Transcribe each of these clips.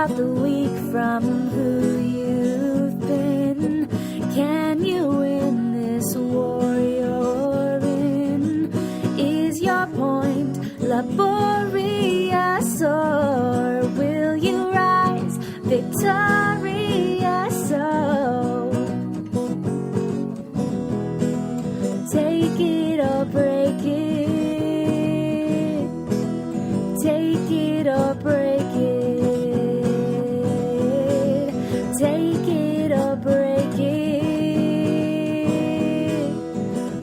out the weak from who you've been. Can you win this war you're in? Is your point laborious, or will you rise victorious? So take it or break it. Take it or break it. Take it or break it.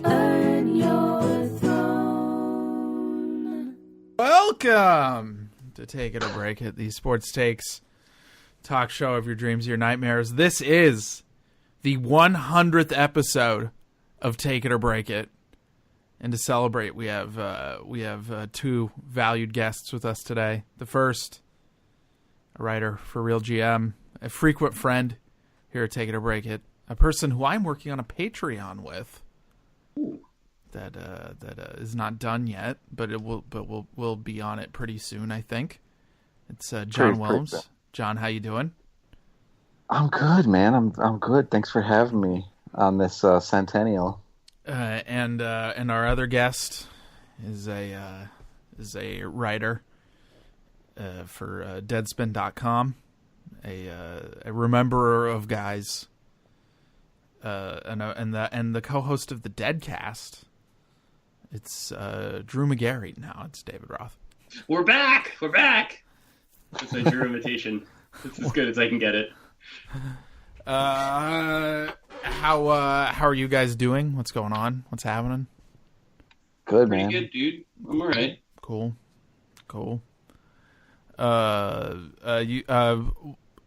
Earn your throne. Welcome to Take It or Break It, the sports takes talk show of your dreams, your nightmares. This is the 100th episode of Take It or Break It. And to celebrate, we have two valued guests with us today. The first, a writer for Real GM, a frequent friend here at Take It or Break It, a person who I'm working on a Patreon with. That is not done yet, but we'll be on it pretty soon, I think. It's John Wilmes. John, how you doing? I'm good, man. I'm good. Thanks for having me on this centennial. And our other guest is a writer for Deadspin.com, a rememberer of guys, and the co-host of the Deadcast. It's Drew McGarry now. It's David Roth. We're back. It's a Drew imitation. It's as good as I can get it. How are you guys doing? What's going on? What's happening? Good, Pretty man. good, dude. I'm all right. Cool.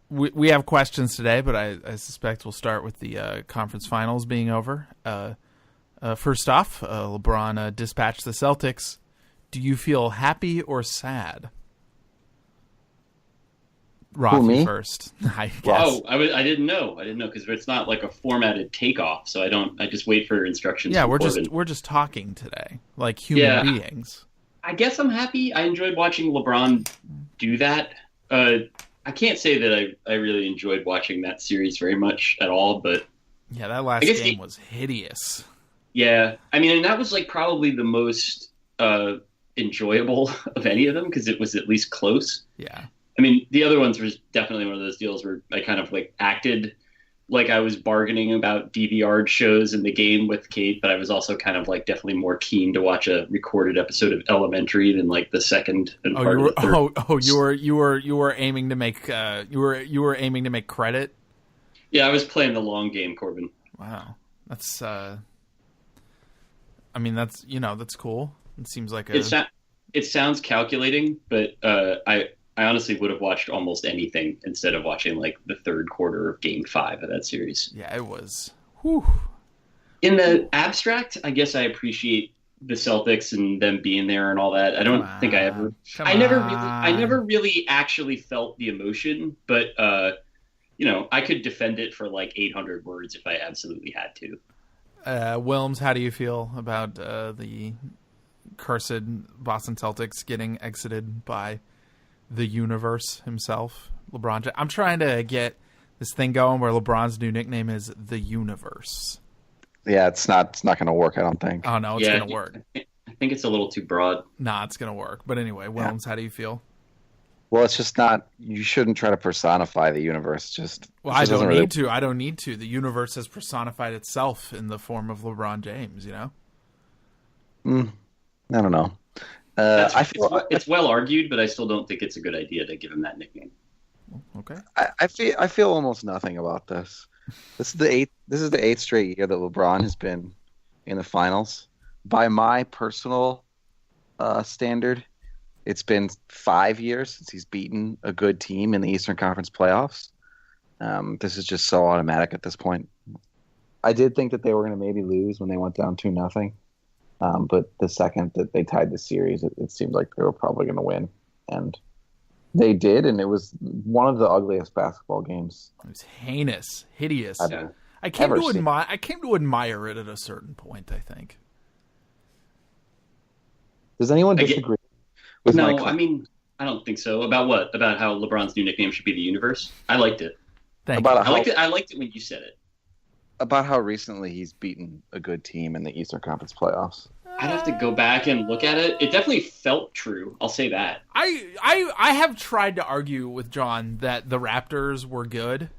We have questions today, but I suspect we'll start with the conference finals being over. First off, LeBron dispatched the Celtics. Do you feel happy or sad? Roth, me? First. I guess. Oh, I didn't know because it's not like a formatted takeoff, so I just wait for instructions. Yeah, from we're just talking today, like human beings. I guess I'm happy. I enjoyed watching LeBron do that. I can't say that I really enjoyed watching that series very much at all, but yeah, that last game was hideous. Yeah, I mean, and that was like probably the most enjoyable of any of them because it was at least close. Yeah. I mean, the other ones was definitely one of those deals where I kind of like acted like I was bargaining about DVR shows in the game with Kate, but I was also kind of like definitely more keen to watch a recorded episode of Elementary than like the second and part of the third. You were aiming to make you were aiming to make credit. Yeah, I was playing the long game, Corbin. Wow, that's I mean that's cool. It seems like it sounds calculating, but I honestly would have watched almost anything instead of watching like the third quarter of Game 5 of that series. Yeah, it was. Whew. In the abstract, I guess I appreciate the Celtics and them being there and all that. I don't think I ever. I never really actually felt the emotion, but I could defend it for like 800 words if I absolutely had to. Wilmes, how do you feel about the cursed Boston Celtics getting exited by the universe himself, LeBron James? I'm trying to get this thing going where LeBron's new nickname is the Universe. Yeah, it's not going to work, I don't think. Oh no, it's going to work. I think it's a little too broad. Nah, it's going to work. But anyway, Wilmes, how do you feel? Well, it's just not. You shouldn't try to personify the universe. I don't need to. I don't need to. The universe has personified itself in the form of LeBron James. You know. I don't know. It's well argued, but I still don't think it's a good idea to give him that nickname. Okay. I feel almost nothing about this. This is the eighth straight year that LeBron has been in the finals. By my personal standard, it's been 5 years since he's beaten a good team in the Eastern Conference playoffs. This is just so automatic at this point. I did think that they were going to maybe lose when they went down 2-0. But the second that they tied the series, it seemed like they were probably going to win. And they did, and it was one of the ugliest basketball games. It was heinous, hideous. I came to admire it at a certain point, I think. Does anyone disagree with No, I mean, I don't think so. About what? About how LeBron's new nickname should be the Universe? I liked it. Thank you. I liked it when you said it. About how recently he's beaten a good team in the Eastern Conference playoffs. I'd have to go back and look at it. It definitely felt true. I'll say that. I have tried to argue with John that the Raptors were good,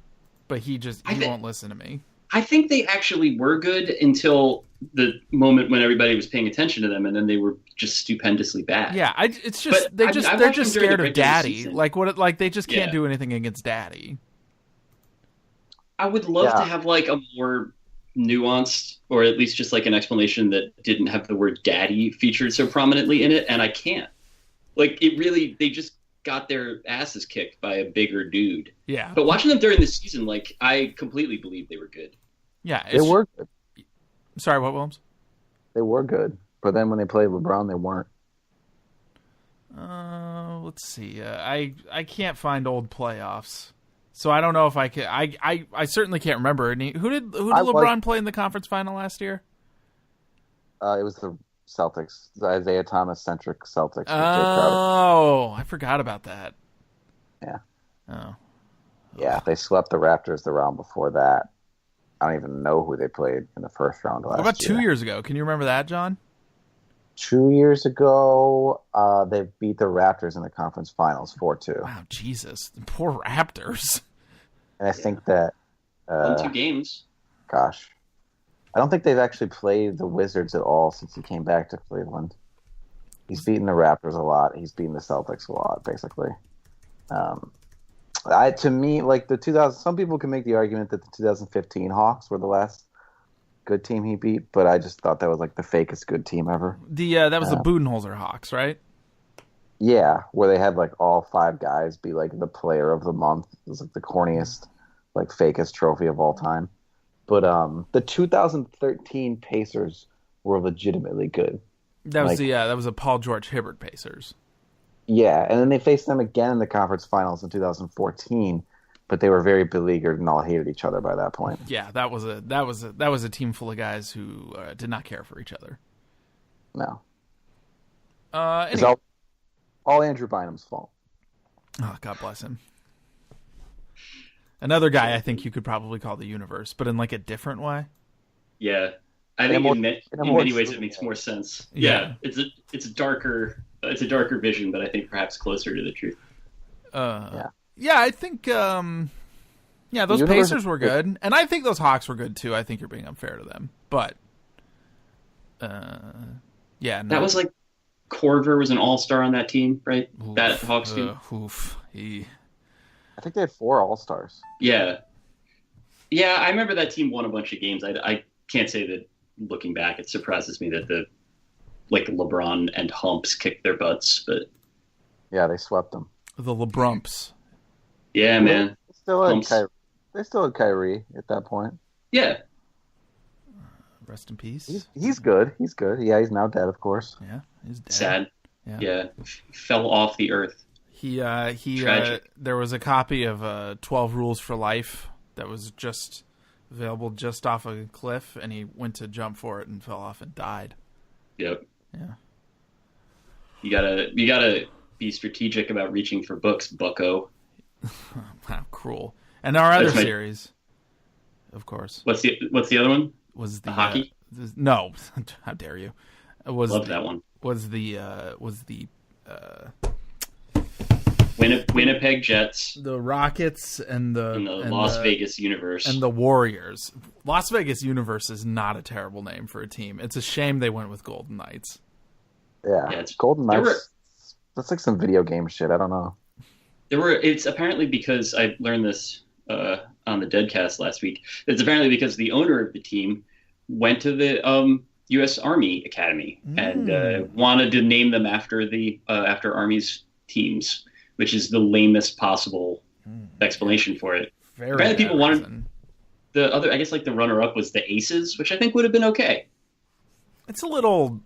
but he won't listen to me. I think they actually were good until the moment when everybody was paying attention to them, and then they were just stupendously bad. Yeah, it's just they're just scared of Daddy. Like they just can't do anything against Daddy. I would love to have like a more nuanced, or at least just like an explanation that didn't have the word Daddy featured so prominently in it, and I can't. Like they just got their asses kicked by a bigger dude. Yeah. But watching them during the season, like I completely believe they were good. Yeah, they were good. Sorry, what, Wilmes? They were good, but then when they played LeBron, they weren't. Let's see. I can't find old playoffs, so I don't know if I can. I certainly can't remember. Who did LeBron play in the conference final last year? It was the Celtics, the Isaiah Thomas centric Celtics. Oh, I forgot about that. Yeah. Oh. Yeah, they swept the Raptors the round before that. I don't even know who they played in the first round last year. What about 2 years ago? Can you remember that, John? 2 years ago, they beat the Raptors in the conference finals 4-2. Wow, Jesus. The poor Raptors. And I think that... won 2 games. Gosh. I don't think they've actually played the Wizards at all since he came back to Cleveland. He's beaten the Raptors a lot. He's beaten the Celtics a lot, basically. To me, like the 2000, some people can make the argument that the 2015 Hawks were the last good team he beat, but I just thought that was like the fakest good team ever. That was the Budenholzer Hawks, right? Yeah, where they had like all 5 guys be like the player of the month. It was like the corniest, like fakest trophy of all time. But the 2013 Pacers were legitimately good. That was a Paul George Hibbert Pacers. Yeah, and then they faced them again in the conference finals in 2014, but they were very beleaguered and all hated each other by that point. Yeah, that was a team full of guys who did not care for each other. No. Anyway. It's all Andrew Bynum's fault. Oh, God bless him. Another guy I think you could probably call the Universe, but in like a different way. Yeah, I think in many ways it makes more sense. Yeah, it's a darker vision, but I think perhaps closer to the truth. Yeah, I think those Pacers were good, and I think those Hawks were good too. I think you're being unfair to them, but that was like Corver was an all-star on that team, right? That Hawks team. I think they had 4 all-stars. Yeah, I remember that team won a bunch of games. I can't say that looking back, it surprises me that the LeBron and Humps kicked their butts, but yeah, they swept them. The LeBrumps. Yeah, man. They still had Kyrie at that point. Yeah. Rest in peace. He's good. He's good. Yeah, he's now dead, of course. Yeah, he's dead. Sad. Yeah. Fell off the earth. He there was a copy of 12 Rules for Life that was just available just off a cliff, and he went to jump for it and fell off and died. Yep. Yeah. You gotta be strategic about reaching for books, bucko. Wow, cruel. And our other series, of course. What's the other one? Was the hockey? No, how dare you? Love that one. Was the Winnipeg Jets, the Rockets, and the Las Vegas Universe, and the Warriors. Las Vegas Universe is not a terrible name for a team. It's a shame they went with Golden Knights. Yeah, it's Golden Knights. That's like some video game shit. I don't know. It's apparently because I learned this on the Deadcast last week. It's apparently because the owner of the team went to the U.S. Army Academy and wanted to name them after after Army's teams, which is the lamest possible explanation for it. Apparently, people wanted the other. I guess like the runner-up was the Aces, which I think would have been okay. It's a little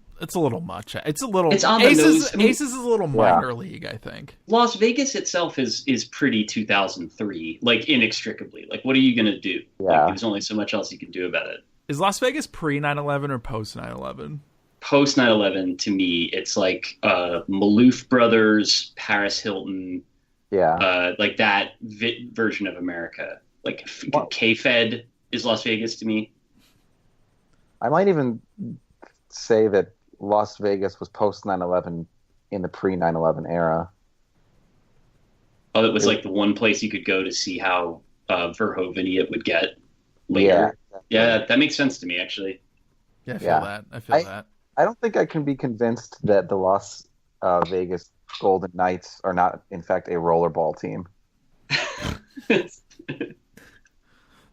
much. It's on the nose. Aces is a little minor league, I think. Las Vegas itself is pretty 2003, like inextricably. Like, what are you gonna do? Yeah. Like, there's only so much else you can do about it. Is Las Vegas pre 9/11 or post 9/11? post 9/11 to me, it's like Maloof Brothers, Paris Hilton, like that version of America. Like K-Fed is Las Vegas to me. I might even say that Las Vegas was post 9/11 in the pre 9/11 era. Oh, it was like the one place you could go to see how Verhoveny it would get later. Yeah, that makes sense to me, actually. Yeah, I feel that. I don't think I can be convinced that the Las Vegas Golden Knights are not, in fact, a rollerball team.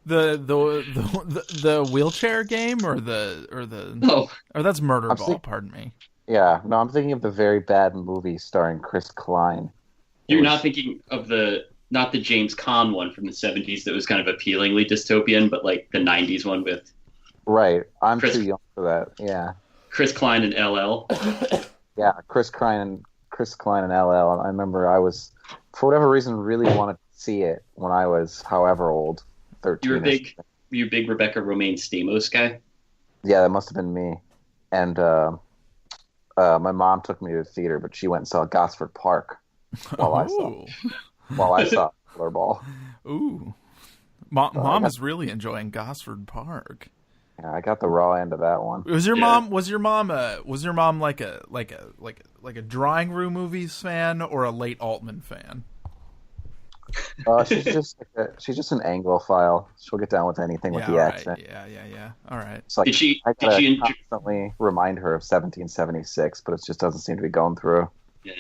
The wheelchair game or that's murder ball. Pardon me. Yeah, no, I'm thinking of the very bad movie starring Chris Klein. You're not thinking of not the James Caan one from the 70s that was kind of appealingly dystopian, but like the 90s one with. Right, I'm too young for that. Yeah. Chris Klein and LL. Yeah, Chris Klein and LL. And I remember I was, for whatever reason, really wanted to see it when I was however old, 13. You a big Rebecca Romaine Stamos guy? Yeah, that must have been me. And my mom took me to the theater, but she went and saw Gosford Park while I saw Rollerball. Ooh, mom is really enjoying Gosford Park. Yeah, I got the raw end of that one. Was your mom like a drawing room movies fan or a late Altman fan? She's just an Anglophile. She'll get down with anything with the accent. Yeah. All right. It's like, I constantly remind her of 1776, but it just doesn't seem to be going through. Yeah.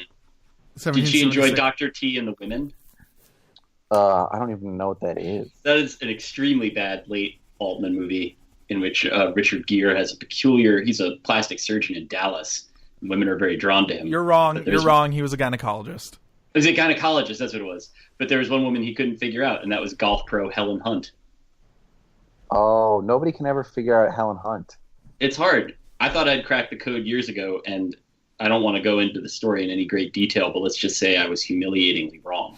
Did she enjoy Dr. T and the Women? I don't even know what that is. That is an extremely bad late Altman movie in which Richard Gere has he's a plastic surgeon in Dallas. And women are very drawn to him. You're wrong. You're wrong. He was a gynecologist. He was a gynecologist, that's what it was. But there was one woman he couldn't figure out, and that was golf pro Helen Hunt. Oh, nobody can ever figure out Helen Hunt. It's hard. I thought I'd cracked the code years ago, and I don't want to go into the story in any great detail, but let's just say I was humiliatingly wrong.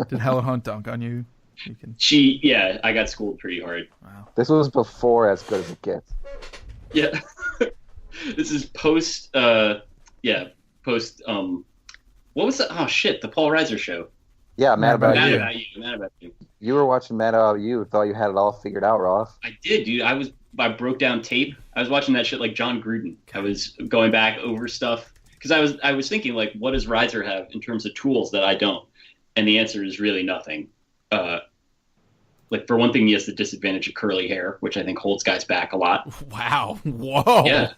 Did Helen Hunt dunk on you? I got schooled pretty hard. Wow. This was before As Good as It Gets. Yeah. This is post, what was that? Oh, shit, the Paul Reiser show. Yeah, Mad About You. You were watching Mad About You, thought you had it all figured out, Roth. I did, dude. I broke down tape. I was watching that shit like John Gruden. I was going back over stuff. Because I was thinking, like, what does Reiser have in terms of tools that I don't? And the answer is really nothing. Like, for one thing, he has the disadvantage of curly hair, which I think holds guys back a lot. Wow. Whoa. Yeah.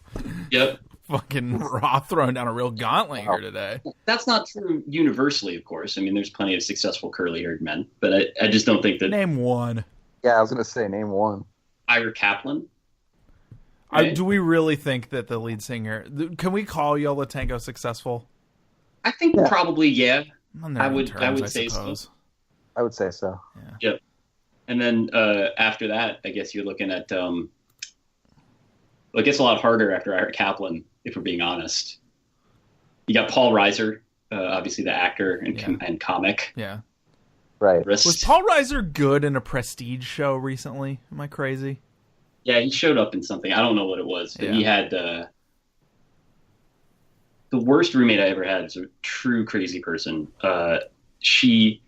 Yep. Fucking Roth throwing down a real gauntlet here today. That's not true universally, of course. I mean, there's plenty of successful curly-haired men, but I just don't think that... Name one. Yeah, I was going to say, name one. Ira Kaplan. Right? Do we really think that the lead singer... Can we call Yola Tango successful? I think probably, yeah. I would say so. I would say so. Yeah. Yep. And then after that, I guess you're looking at... it gets a lot harder after Ira Kaplan, if we're being honest. You got Paul Reiser, obviously the actor and comic. Yeah. Right. Was Paul Reiser good in a Prestige show recently? Am I crazy? Yeah, he showed up in something. I don't know what it was, but he had... the worst roommate I ever had is a true crazy person. She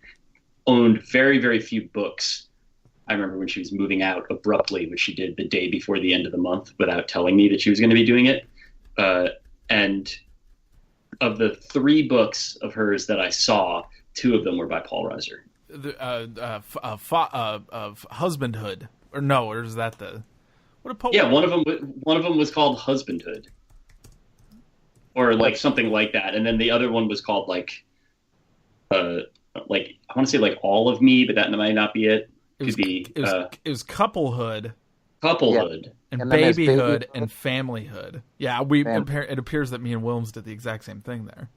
owned very, very few books. I remember when she was moving out abruptly, which she did the day before the end of the month without telling me that she was going to be doing it. And of the 3 books of hers that I saw, 2 of them were by Paul Reiser. Of Husbandhood, or is that the? What a Paul? Yeah, one of them was called Husbandhood, or like something like that, and then the other one was called like I want to say like All of Me, but that might not be it. It was Couplehood. Couplehood. Yeah. And Babyhood and Familyhood. Yeah, it appears that me and Wilmes did the exact same thing there.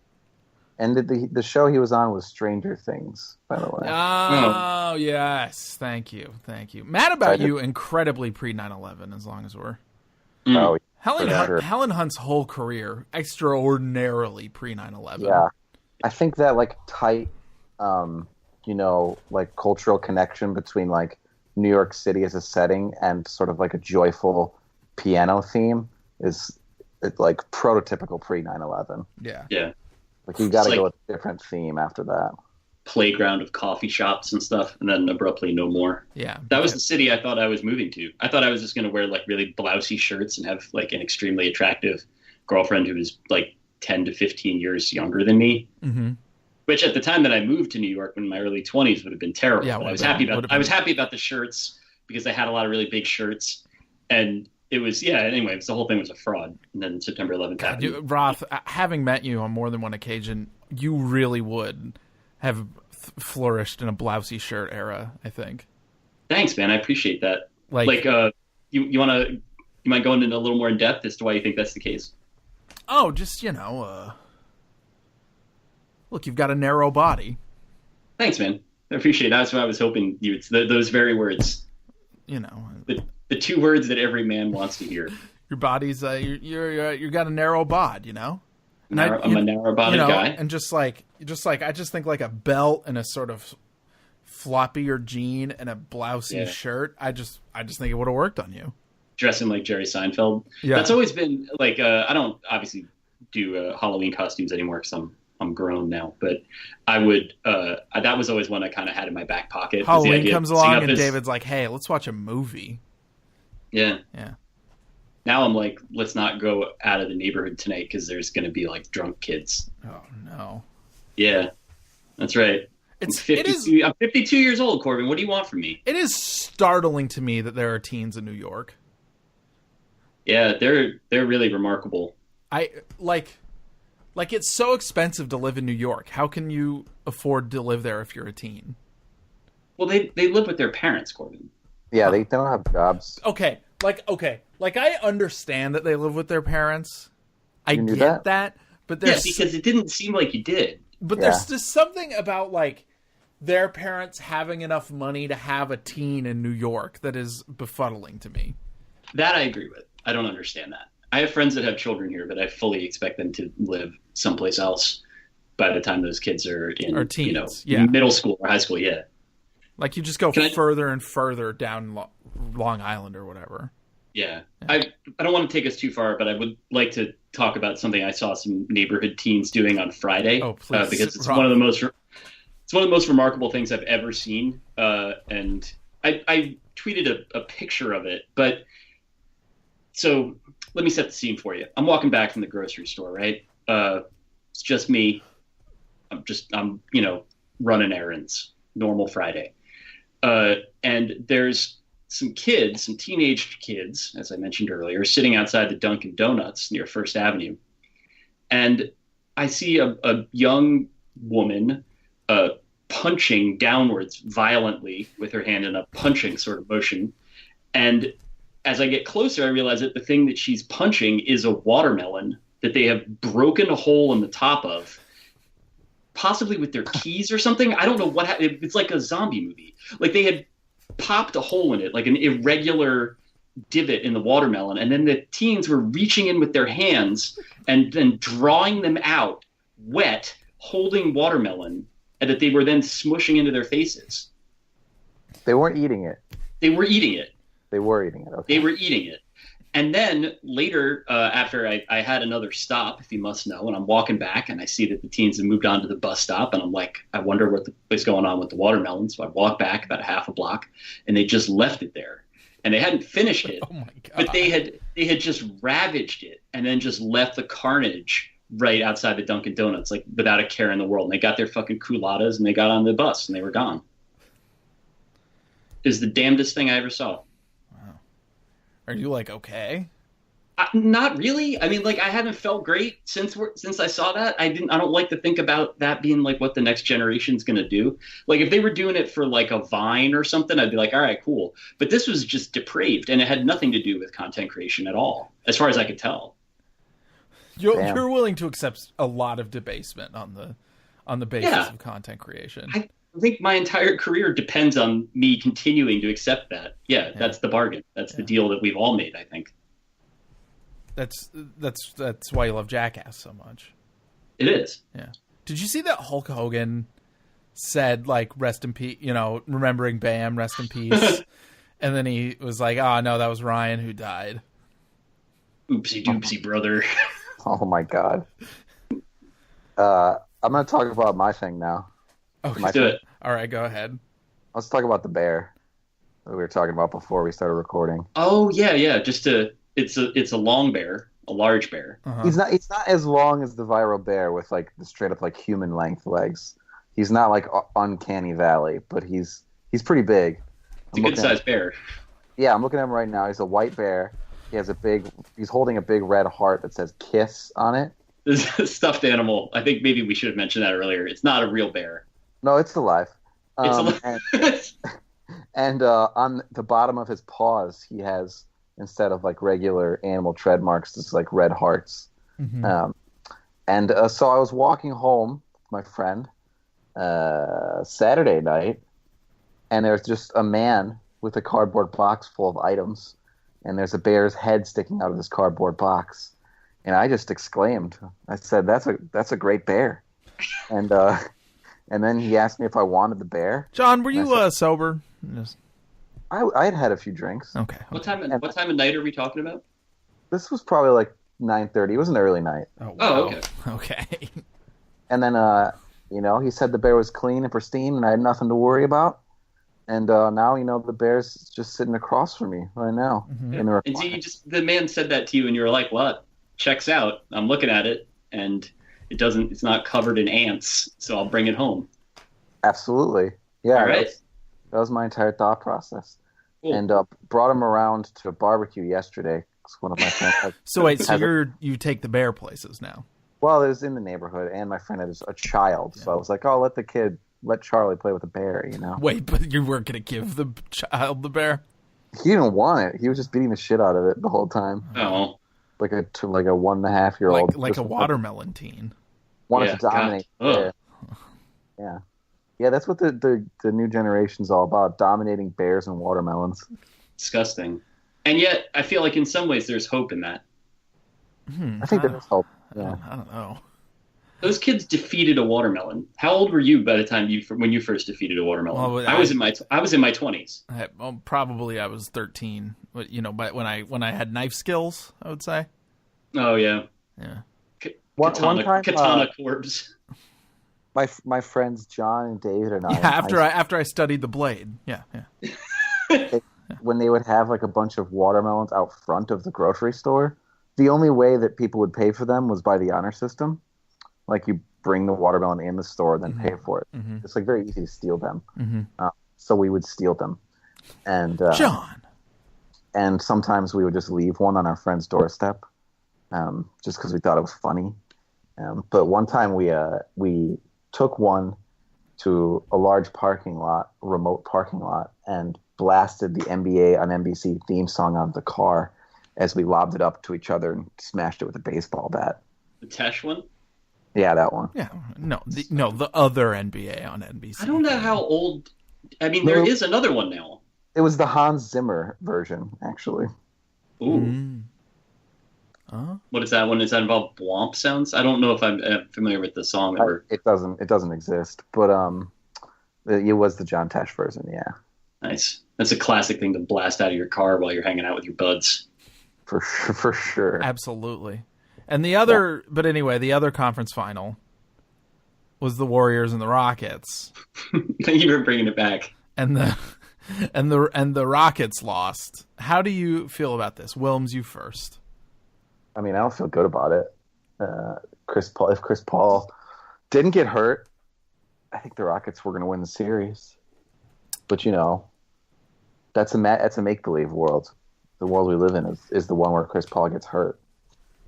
And the show he was on was Stranger Things, by the way. Oh, yes. Thank you. Mad About You, incredibly pre-9/11, as long as we're... Oh, Helen Hunt's whole career, extraordinarily pre-9/11. Yeah. I think that, like, tight... like cultural connection between like New York City as a setting and sort of like a joyful piano theme is it's like prototypical pre 9/11. Yeah. Yeah. Like you got to It's go like- with a different theme after that. Playground of coffee shops and stuff, and then abruptly no more. Yeah. That was the city I thought I was moving to. I thought I was just going to wear like really blousy shirts and have like an extremely attractive girlfriend who was like 10 to 15 years younger than me. Mm-hmm. Which at the time that I moved to New York in my early 20s would have been terrible. Yeah, But I was would've happy about the shirts because they had a lot of really big shirts, and it was anyway, the whole thing was a fraud. And then September 11th happened. Roth, having met you on more than one occasion, you really would have flourished in a blousy shirt era, I think. Thanks, man. I appreciate that. Like you mind going into a little more in depth as to why you think that's the case? Oh, just, look, you've got a narrow body. Thanks, man. I appreciate it. That's what I was hoping you would, those very words. The two words that every man wants to hear. Your body's you got a narrow bod, And I'm a narrow-bodied guy. And just like I just think like a belt and a sort of floppier jean and a blousy shirt. I just think it would have worked on you. Dressing like Jerry Seinfeld. Yeah. That's always been like I don't obviously do Halloween costumes anymore because I'm grown now, but I would that was always one I kind of had in my back pocket. Halloween comes along and David's like, "Hey, let's watch a movie." Yeah. Yeah. Now I'm like, let's not go out of the neighborhood tonight because there's going to be like drunk kids. Oh no. Yeah, that's right. I'm 52 years old, Corbin. What do you want from me? It is startling to me that there are teens in New York. Yeah, they're really remarkable. Like it's so expensive to live in New York. How can you afford to live there if you're a teen? Well, they live with their parents, Corbin. Yeah, they don't have jobs. Okay. Like I understand that they live with their parents. I knew get that, but there's because it didn't seem like you did. But there's just something about like their parents having enough money to have a teen in New York that is befuddling to me. That I agree with. I don't understand that. I have friends that have children here, but I fully expect them to live someplace else by the time those kids are in teens, middle school or high school. Yeah. Like you just go further and further down Long Island or whatever. Yeah. I don't want to take us too far, but I would like to talk about something I saw some neighborhood teens doing on Friday. Oh, please. Because it's one of the most remarkable things I've ever seen. And I tweeted a picture of it. But so let me set the scene for you. I'm walking back from the grocery store, right? It's just me. I'm running errands. Normal Friday. And there's some teenage kids, as I mentioned earlier, sitting outside the Dunkin' Donuts near First Avenue. And I see a young woman punching downwards violently with her hand in a punching sort of motion. And as I get closer, I realize that the thing that she's punching is a watermelon that they have broken a hole in the top of, possibly with their keys or something. I don't know what happened. It's like a zombie movie. Like they had popped a hole in it, like an irregular divot in the watermelon, and then the teens were reaching in with their hands and then drawing them out wet, holding watermelon, and that they were then smushing into their faces. They weren't eating it. They were eating it. They were eating it. Okay. They were eating it. And then later, after I had another stop, if you must know, and I'm walking back and I see that the teens have moved on to the bus stop, and I'm like, I wonder what is going on with the watermelon. So I walk back about a half a block, and they just left it there. And they hadn't finished it, Oh my God. but they had just ravaged it and then just left the carnage right outside the Dunkin' Donuts, like without a care in the world. And they got their fucking culottes and they got on the bus and they were gone. It was the damnedest thing I ever saw. Are you like okay? Not really. I mean, like I haven't felt great since I saw that. I don't like to think about that being like what the next generation's going to do. Like if they were doing it for like a Vine or something, I'd be like, all right, cool. But this was just depraved, and it had nothing to do with content creation at all, as far as I could tell. You're willing to accept a lot of debasement on the basis of content creation. I think my entire career depends on me continuing to accept that. Yeah. That's the bargain. That's the deal that we've all made, I think. That's why you love Jackass so much. It is. Yeah. Did you see that Hulk Hogan said like rest in peace, remembering Bam, rest in peace, and then he was like, "Oh no, that was Ryan who died." Oopsie doopsie, brother. Oh my god. I'm gonna talk about my thing now. Okay. Let's do it. All right, go ahead. Let's talk about the bear that we were talking about before we started recording. Oh yeah. It's a long bear, a large bear. Uh-huh. He's not as long as the viral bear with like the straight up like human length legs. He's not like uncanny valley, but he's pretty big. It's a good sized bear. Yeah, I'm looking at him right now. He's a white bear. He's holding a big red heart that says "Kiss" on it. This is a stuffed animal. I think maybe we should have mentioned that earlier. It's not a real bear. No, it's alive. It's alive. And on the bottom of his paws, he has, instead of like regular animal tread marks, just like red hearts. Mm-hmm. So I was walking home with my friend Saturday night, and there's just a man with a cardboard box full of items, and there's a bear's head sticking out of this cardboard box. And I just exclaimed, I said, that's a great bear. And then he asked me if I wanted the bear. John, were you said, sober? Just... I had a few drinks. Okay. What time of night are we talking about? This was probably like 9:30. It was an early night. Oh, wow. Oh, okay. Okay. And then, he said the bear was clean and pristine and I had nothing to worry about. And now, the bear's just sitting across from me right now. Mm-hmm. In the And so the man said that to you and you were like, what? Checks out. I'm looking at it and it's not covered in ants, so I'll bring it home. Absolutely. Yeah. All right. That was my entire thought process. Cool. And brought him around to a barbecue yesterday. It's one of my friends. So wait, you take the bear places now? Well, it was in the neighborhood, and my friend is a child, so I was like, "Oh, let Charlie play with the bear," Wait, but you weren't going to give the child the bear? He didn't want it. He was just beating the shit out of it the whole time. Oh, like a 1.5-year-old, like a watermelon teen. Wanted to dominate. The bear. Yeah. That's what the new generation's all about: dominating bears and watermelons. Disgusting. And yet, I feel like in some ways there's hope in that. I think there is hope. Yeah. I don't know. Those kids defeated a watermelon. How old were you by the time when you first defeated a watermelon? Well, I was in my 20s. Probably I was 13. But but when I had knife skills, I would say. Oh yeah. Yeah. One time, katana corpse. My friends John and David and I. Yeah, after I studied the blade. Yeah. When they would have like a bunch of watermelons out front of the grocery store, the only way that people would pay for them was by the honor system. Like you bring the watermelon in the store, then pay for it. Mm-hmm. It's like very easy to steal them. Mm-hmm. So we would steal them, and John. And sometimes we would just leave one on our friend's doorstep, just because we thought it was funny. But one time we took one to a large remote parking lot, and blasted the NBA on NBC theme song on the car as we lobbed it up to each other and smashed it with a baseball bat. The Tesh one? Yeah, that one. Yeah, the other NBA on NBC. I don't know how old. I mean, there is another one now. It was the Hans Zimmer version, actually. Ooh. Mm. Huh? What is that one? Does that involve Blomp sounds? I don't know if I'm familiar with the song. It doesn't exist, but it was the John Tesh version. Yeah. Nice. That's a classic thing to blast out of your car while you're hanging out with your buds. For sure. Absolutely. And the other conference final was the Warriors and the Rockets. Thank you for bringing it back. And the Rockets lost. How do you feel about this? Wilmes, you first. I mean, I don't feel good about it. If Chris Paul didn't get hurt, I think the Rockets were going to win the series. But that's a make-believe world. The world we live in is the one where Chris Paul gets hurt.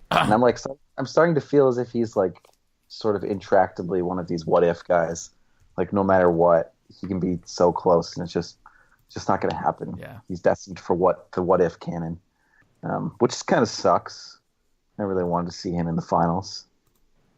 And I'm starting to feel as if he's like sort of intractably one of these what-if guys. Like no matter what, he can be so close, and it's just not going to happen. Yeah. He's destined for the what-if canon, which kind of sucks. I really wanted to see him in the finals.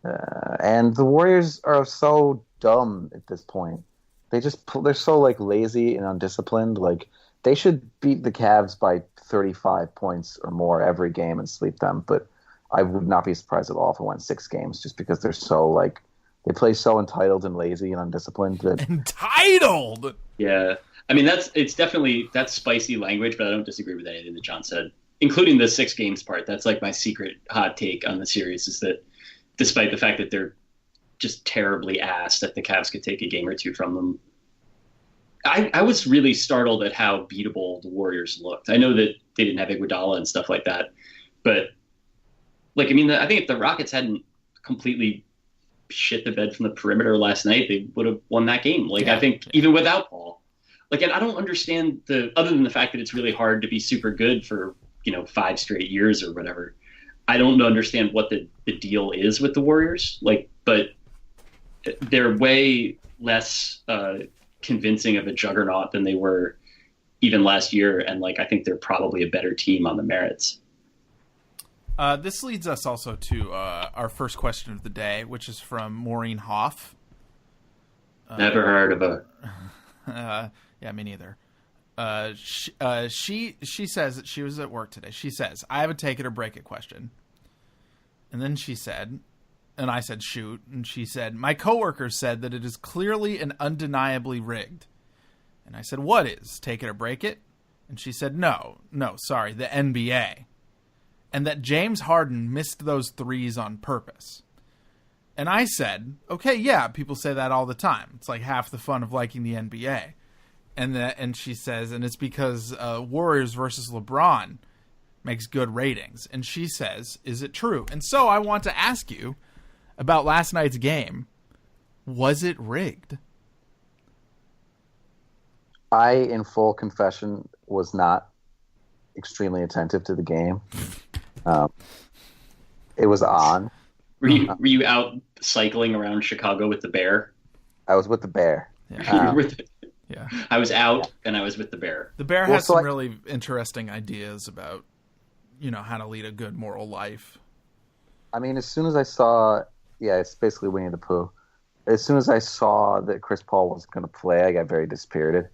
And the Warriors are so dumb at this point. They're so like lazy and undisciplined. Like they should beat the Cavs by 35 points or more every game and sweep them. But I would not be surprised at all if it went 6 games, just because they're so like they play so entitled and lazy and undisciplined. Entitled. Yeah, I mean that's spicy language, but I don't disagree with anything that John said. including the 6 games part. That's like my secret hot take on the series is that despite the fact that they're just terribly ass, that the Cavs could take a game or two from them. I was really startled at how beatable the Warriors looked. I know that they didn't have Iguodala and stuff like that, but like, I mean, I think if the Rockets hadn't completely shit the bed from the perimeter last night, they would have won that game. Like, I think even without Paul, like, and I don't understand other than the fact that it's really hard to be super good for, 5 straight years or whatever. I don't understand what the deal is with the Warriors. Like, but they're way less convincing of a juggernaut than they were even last year. And like, I think they're probably a better team on the merits. This leads us also to our first question of the day, which is from Maureen Hoff. Never heard of her. Yeah, me neither. She says that she was at work today. She says, I have a take it or break it question. And then she said, and I said, shoot. And she said, my coworker said that it is clearly and undeniably rigged. And I said, what is? Take it or break it? And she said, no, sorry, the NBA. And that James Harden missed those threes on purpose. And I said, okay, yeah, people say that all the time. It's like half the fun of liking the NBA. And she says, and it's because Warriors versus LeBron makes good ratings. And she says, is it true? And so I want to ask you about last night's game. Was it rigged? I, in full confession, was not extremely attentive to the game. It was on. Were you out cycling around Chicago with the bear? I was with the bear. Yeah. Yeah. I was out and I was with the bear. The bear has some really interesting ideas about, how to lead a good moral life. I mean, as soon as I saw, it's basically Winnie the Pooh. As soon as I saw that Chris Paul wasn't going to play, I got very dispirited.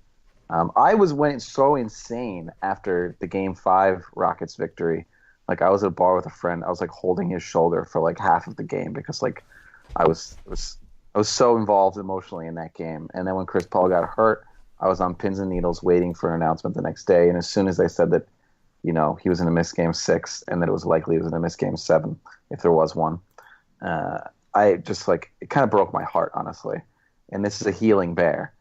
I went so insane after the Game 5 Rockets victory. Like, I was at a bar with a friend. I was like holding his shoulder for like half of the game because like I was so involved emotionally in that game. And then when Chris Paul got hurt, I was on pins and needles waiting for an announcement the next day. And as soon as they said that, he was going to miss Game 6 and that it was likely he was going to miss Game 7 if there was one, I just like it kind of broke my heart, honestly. And this is a healing bear.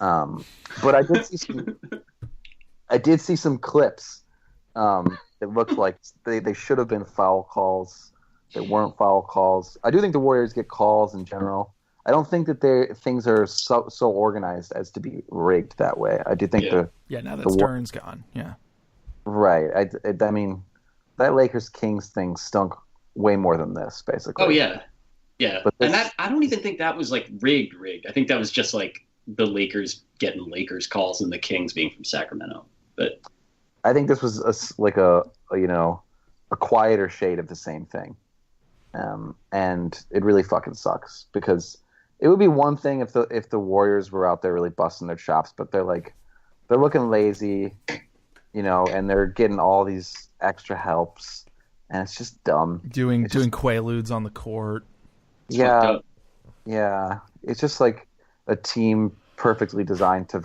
But I did see some clips. It looked like they should have been foul calls. They weren't foul calls. I do think the Warriors get calls in general. I don't think that things are so organized as to be rigged that way. I do think now that Stern's gone. Yeah. Right. I mean, that Lakers-Kings thing stunk way more than this, basically. Oh, yeah. Yeah. But and I don't even think that was like rigged. I think that was just like the Lakers getting Lakers calls and the Kings being from Sacramento. But I think this was a quieter shade of the same thing. And it really fucking sucks because it would be one thing if the Warriors were out there really busting their chops, but they're looking lazy, and they're getting all these extra helps, and it's just dumb. Doing quaaludes on the court. Yeah. It's just like a team perfectly designed to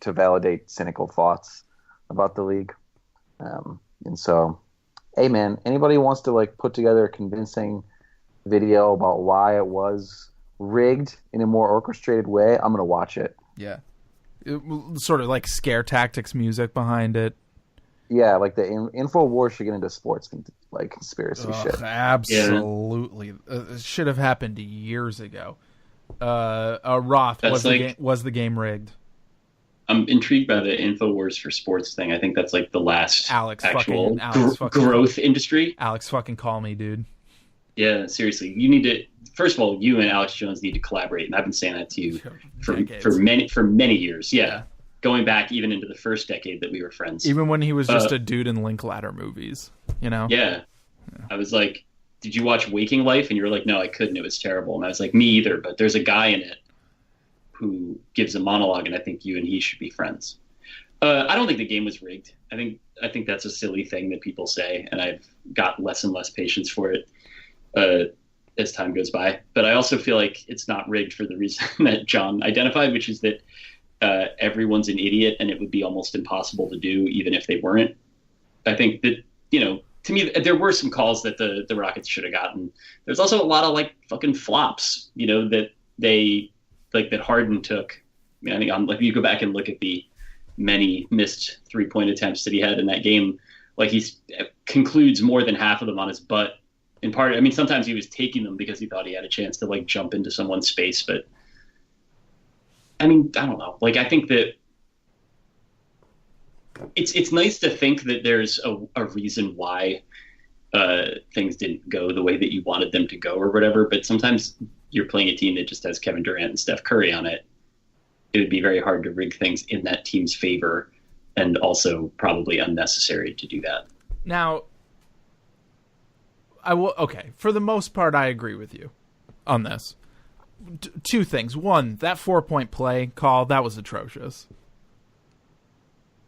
validate cynical thoughts about the league. And so, hey man, anybody wants to like put together a convincing video about why it was rigged in a more orchestrated way, I'm gonna watch it. Yeah, sort of like scare tactics music behind it. Yeah, like the InfoWars should get into sports like conspiracy shit. Absolutely, it should have happened years ago. Roth, was the game rigged? I'm intrigued by the InfoWars for sports thing. I think that's like the last Alex growth industry. Alex, fucking call me, dude. Yeah, seriously. You need to. First of all, you and Alex Jones need to collaborate, and I've been saying that to you for many years. Yeah, going back even into the first decade that we were friends. Even when he was just a dude in Linklater movies, Yeah. I was like, "Did you watch Waking Life?" And you were like, "No, I couldn't. It was terrible." And I was like, "Me either." But there's a guy in it who gives a monologue, and I think you and he should be friends. I don't think the game was rigged. I think that's a silly thing that people say, and I've got less and less patience for it as time goes by. But I also feel like it's not rigged for the reason that John identified, which is that everyone's an idiot, and it would be almost impossible to do, even if they weren't. I think that to me, there were some calls that the Rockets should have gotten. There's also a lot of like fucking flops, that they like that Harden took. I mean, I think you go back and look at the many missed 3-point attempts that he had in that game. Like he concludes more than half of them on his butt. In part, I mean, sometimes he was taking them because he thought he had a chance to like jump into someone's space. But I mean, I don't know. Like, I think that it's nice to think that there's a reason why things didn't go the way that you wanted them to go or whatever. But sometimes you're playing a team that just has Kevin Durant and Steph Curry on it. It would be very hard to rig things in that team's favor, and also probably unnecessary to do that. Now, for the most part, I agree with you on this. Two things. One, that 4-point play call, that was atrocious.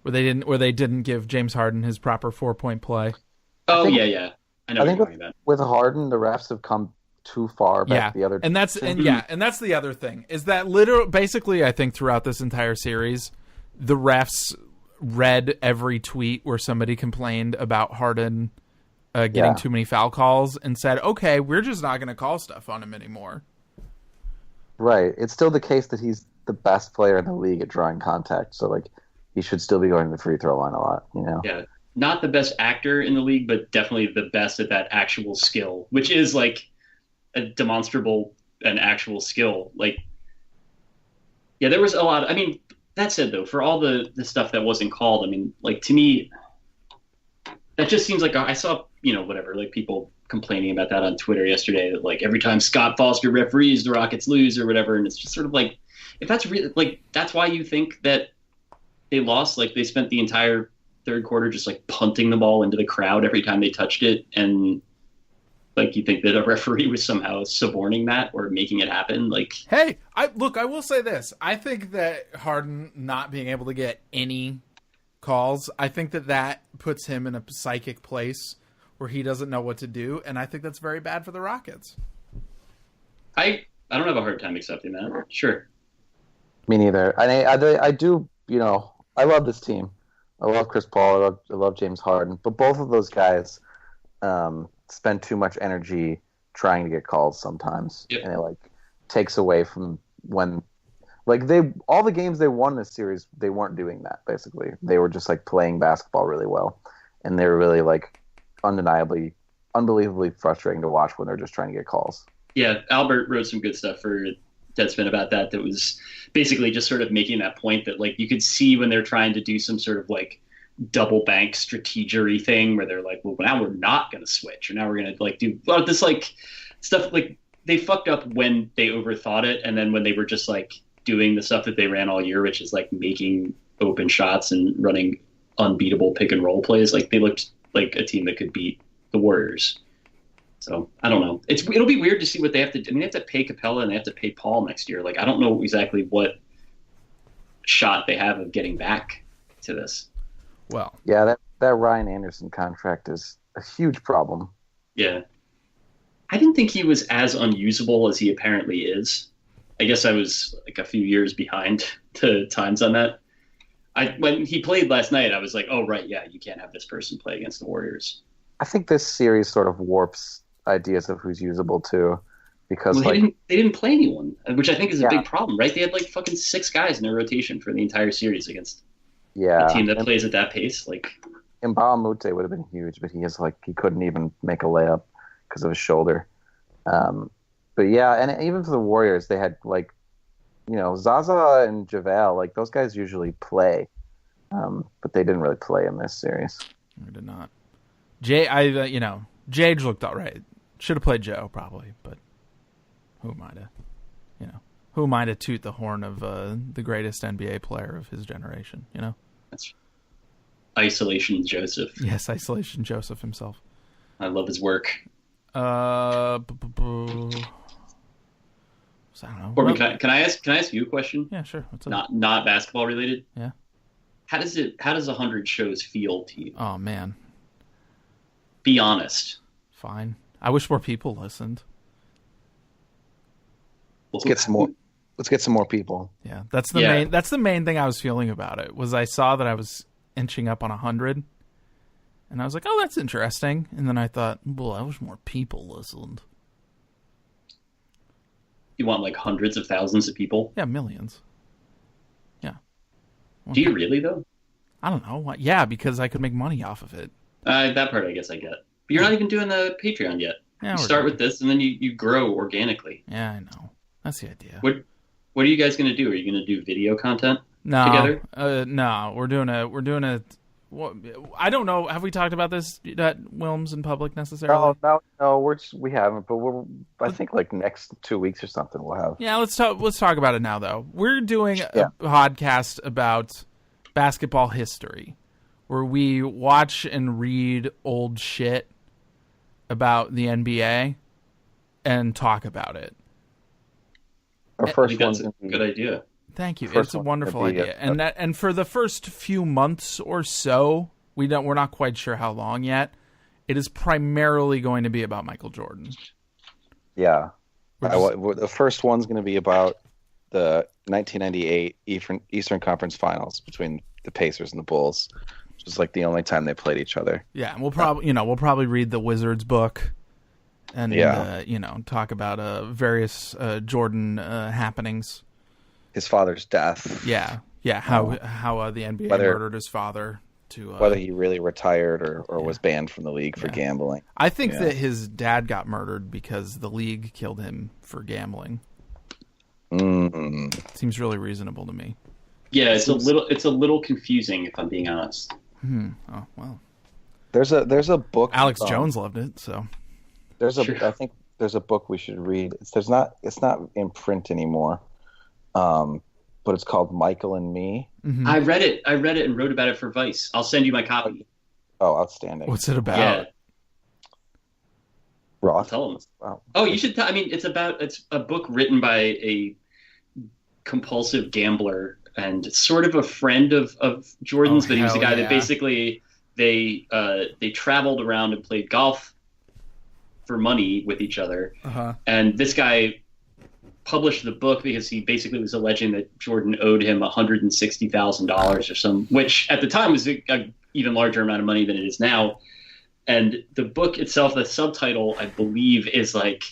Where they didn't give James Harden his proper 4-point play. Oh, yeah. I know what you're talking about. With Harden, the refs have come too far back the other and that's the other thing is that basically I think throughout this entire series the refs read every tweet where somebody complained about Harden getting too many foul calls and said, okay, we're just not going to call stuff on him anymore. Right. It's still the case that he's the best player in the league at drawing contact, so like he should still be going to the free throw line a lot, Yeah. Not the best actor in the league, but definitely the best at that actual skill, which is like a demonstrable and actual skill. Like, yeah, there was a lot. I mean, that said, though, for all the stuff that wasn't called, I mean, like, to me, that just seems like I saw, whatever, like people complaining about that on Twitter yesterday, that like every time Scott Foster referees, the Rockets lose or whatever. And it's just sort of like, if that's really like, that's why you think that they lost, like they spent the entire third quarter just like punting the ball into the crowd every time they touched it. And like, you think that a referee was somehow suborning that or making it happen? Like, hey, I will say this. I think that Harden not being able to get any calls, I think that puts him in a psychic place where he doesn't know what to do, and I think that's very bad for the Rockets. I don't have a hard time accepting that. Sure. Me neither. I do, I love this team. I love Chris Paul. I love James Harden. But both of those guys spend too much energy trying to get calls sometimes. Yep. And it takes away from when all the games they won this series, they weren't doing that basically. They were just playing basketball really well. And they were really unbelievably frustrating to watch when they're just trying to get calls. Yeah, Albert wrote some good stuff for Deadspin about that was basically just sort of making that point that you could see when they're trying to do some sort of double bank strategery thing where they're well, now we're not going to switch, or now we're going to do this stuff. They fucked up when they overthought it, and then when they were just doing the stuff that they ran all year, which is making open shots and running unbeatable pick and roll plays, they looked like a team that could beat the Warriors. So I don't know. It'll be weird to see what they have to do. I mean, they have to pay Capella and they have to pay Paul next year. I don't know exactly what shot they have of getting back to this. Well, yeah, that Ryan Anderson contract is a huge problem. Yeah. I didn't think he was as unusable as he apparently is. I guess I was a few years behind the times on that. When he played last night, I was oh, right, yeah, you can't have this person play against the Warriors. I think this series sort of warps ideas of who's usable too, because they didn't play anyone, which I think is a big problem, right? They had fucking 6 guys in their rotation for the entire series against a team that plays at that pace. Mbah Moute would have been huge, but he couldn't even make a layup because of his shoulder. But yeah, and even for the Warriors, they had Zaza and JaVale, those guys usually play, but they didn't really play in this series. They did not. Jage looked all right. Should have played Joe probably, but who am I to toot the horn of the greatest NBA player of his generation? That's Isolation Joseph. Yes, Isolation Joseph himself. I love his work. I don't know. Corbin, can I ask you a question? Yeah, sure. What's up? Not basketball related. Yeah. How does 100 shows feel to you? Oh man. Be honest. Fine. I wish more people listened. Let's get some more people. Yeah, that's the main thing I was feeling about it. Was I saw that I was inching up on 100, And I was like, oh, that's interesting. And then I thought, well, I wish more people listened. You want like hundreds of thousands of people? Yeah, millions. Yeah. Do you really, though? I don't know. Yeah, because I could make money off of it. That part I guess I get. But you're not even doing the Patreon yet. Yeah, you start with this, and then you grow organically. Yeah, I know. That's the idea. What are you guys going to do? Are you going to do video content together? together? No, we're doing a. Well, I don't know. Have we talked about this at Wilmes in public necessarily? No, we haven't. But I think like next 2 weeks or something we'll have. Yeah, let's talk about it now though. We're doing a podcast about basketball history, where we watch and read old shit about the NBA and talk about it. Our first that's a good idea. Thank you. It's a wonderful idea. And for the first few months or so, we're not quite sure how long yet. It is primarily going to be about Michael Jordan. Yeah. The first one's going to be about the 1998 Eastern Conference Finals between the Pacers and the Bulls, which was like the only time they played each other. Yeah, and we'll probably read the Wizards book and talk about various Jordan happenings. His father's death. Yeah. How the NBA murdered his father. Whether he really retired or was banned from the league for gambling. I think that his dad got murdered because the league killed him for gambling. Seems really reasonable to me. Yeah, it's a little confusing if I'm being honest. Oh well. There's a book. Alex Jones loved it, so. I think there's a book we should read. It's not in print anymore. But it's called Michael and Me. Mm-hmm. I read it and wrote about it for Vice. I'll send you my copy. Oh, outstanding. What's it about? Yeah. Roth? Tell them. Wow. Oh, you should tell. I mean, it's a book written by a compulsive gambler and sort of a friend of Jordan's, but he was the guy that basically they traveled around and played golf for money with each other. Uh-huh. And this guy published the book because he basically was alleging that Jordan owed him $160,000 or some, which at the time was a even larger amount of money than it is now. And the book itself, the subtitle, I believe, is like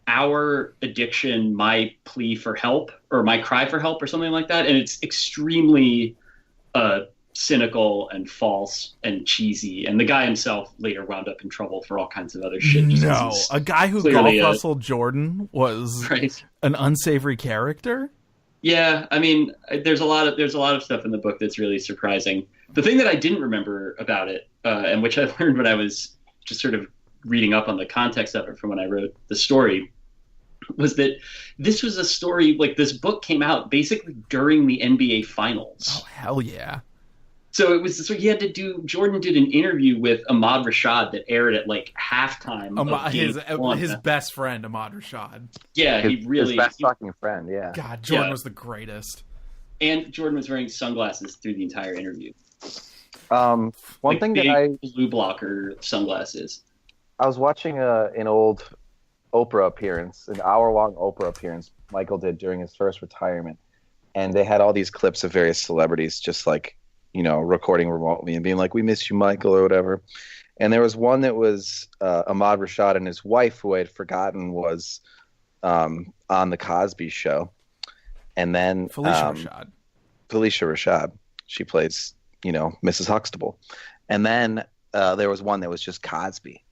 Our Addiction, My Plea for Help, or My Cry for Help, or something like that. And it's extremely cynical and false and cheesy. And the guy himself later wound up in trouble for all kinds of other shit. No, a guy who golf wrestled Jordan was an unsavory character. Yeah, I mean, there's a lot of stuff in the book that's really surprising. The thing that I didn't remember about it, and which I learned when I was just sort of reading up on the context of it from when I wrote the story, was that this was a story, like this book came out basically during the NBA Finals. Oh, hell yeah. So it was. So Jordan did an interview with Ahmad Rashad that aired at like halftime. His best friend, Ahmad Rashad. Yeah, his best fucking friend. Yeah. God, Jordan was the greatest. And Jordan was wearing sunglasses through the entire interview. One thing that blue blocker sunglasses. I was watching an old Oprah appearance, an hour-long Oprah appearance Michael did during his first retirement, and they had all these clips of various celebrities just like, recording remotely and being like, "We miss you, Michael," or whatever. And there was one that was Ahmad Rashad and his wife, who I had forgotten was on the Cosby Show. And then Felicia Rashad. She plays, Mrs. Huxtable. And then there was one that was just Cosby.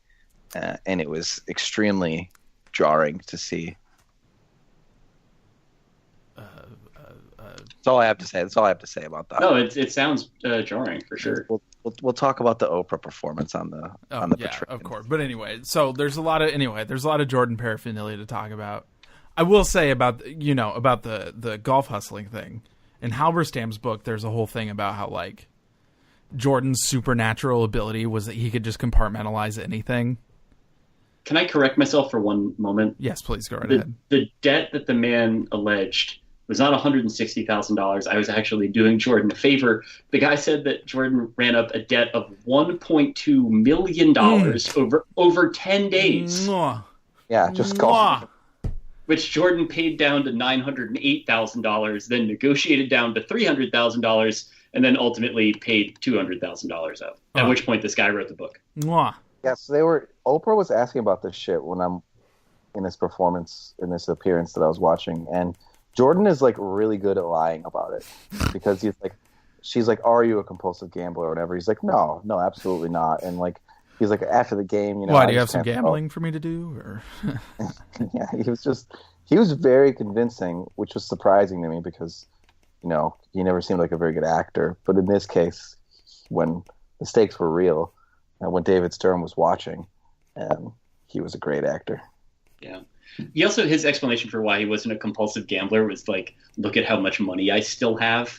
And it was extremely jarring to see. That's all I have to say. That's all I have to say about that. No, it sounds jarring for sure. We'll talk about the Oprah performance on the portrayal. Of course. But anyway, so there's a lot of Jordan paraphernalia to talk about. I will say about the golf hustling thing. In Halberstam's book, there's a whole thing about how like Jordan's supernatural ability was that he could just compartmentalize anything. Can I correct myself for one moment? Yes, please go right ahead. The debt that the man alleged was not $160,000. I was actually doing Jordan a favor. The guy said that Jordan ran up a debt of $1.2 million over 10 days. Yeah, just golf. Which Jordan paid down to $908,000, then negotiated down to $300,000, and then ultimately paid $200,000 out. At which point this guy wrote the book. Mwah. Yes, Oprah was asking about this shit when I'm in this performance, in this appearance that I was watching, and Jordan is like really good at lying about it because she's like, are you a compulsive gambler or whatever? He's like, no, absolutely not. And like, he's like, after the game, you know, why do you have some gambling for me to do? Or yeah, he was very convincing, which was surprising to me because, you know, he never seemed like a very good actor. But in this case, when the stakes were real, and when David Stern was watching, he was a great actor. Yeah. He also, his explanation for why he wasn't a compulsive gambler was like, look at how much money I still have.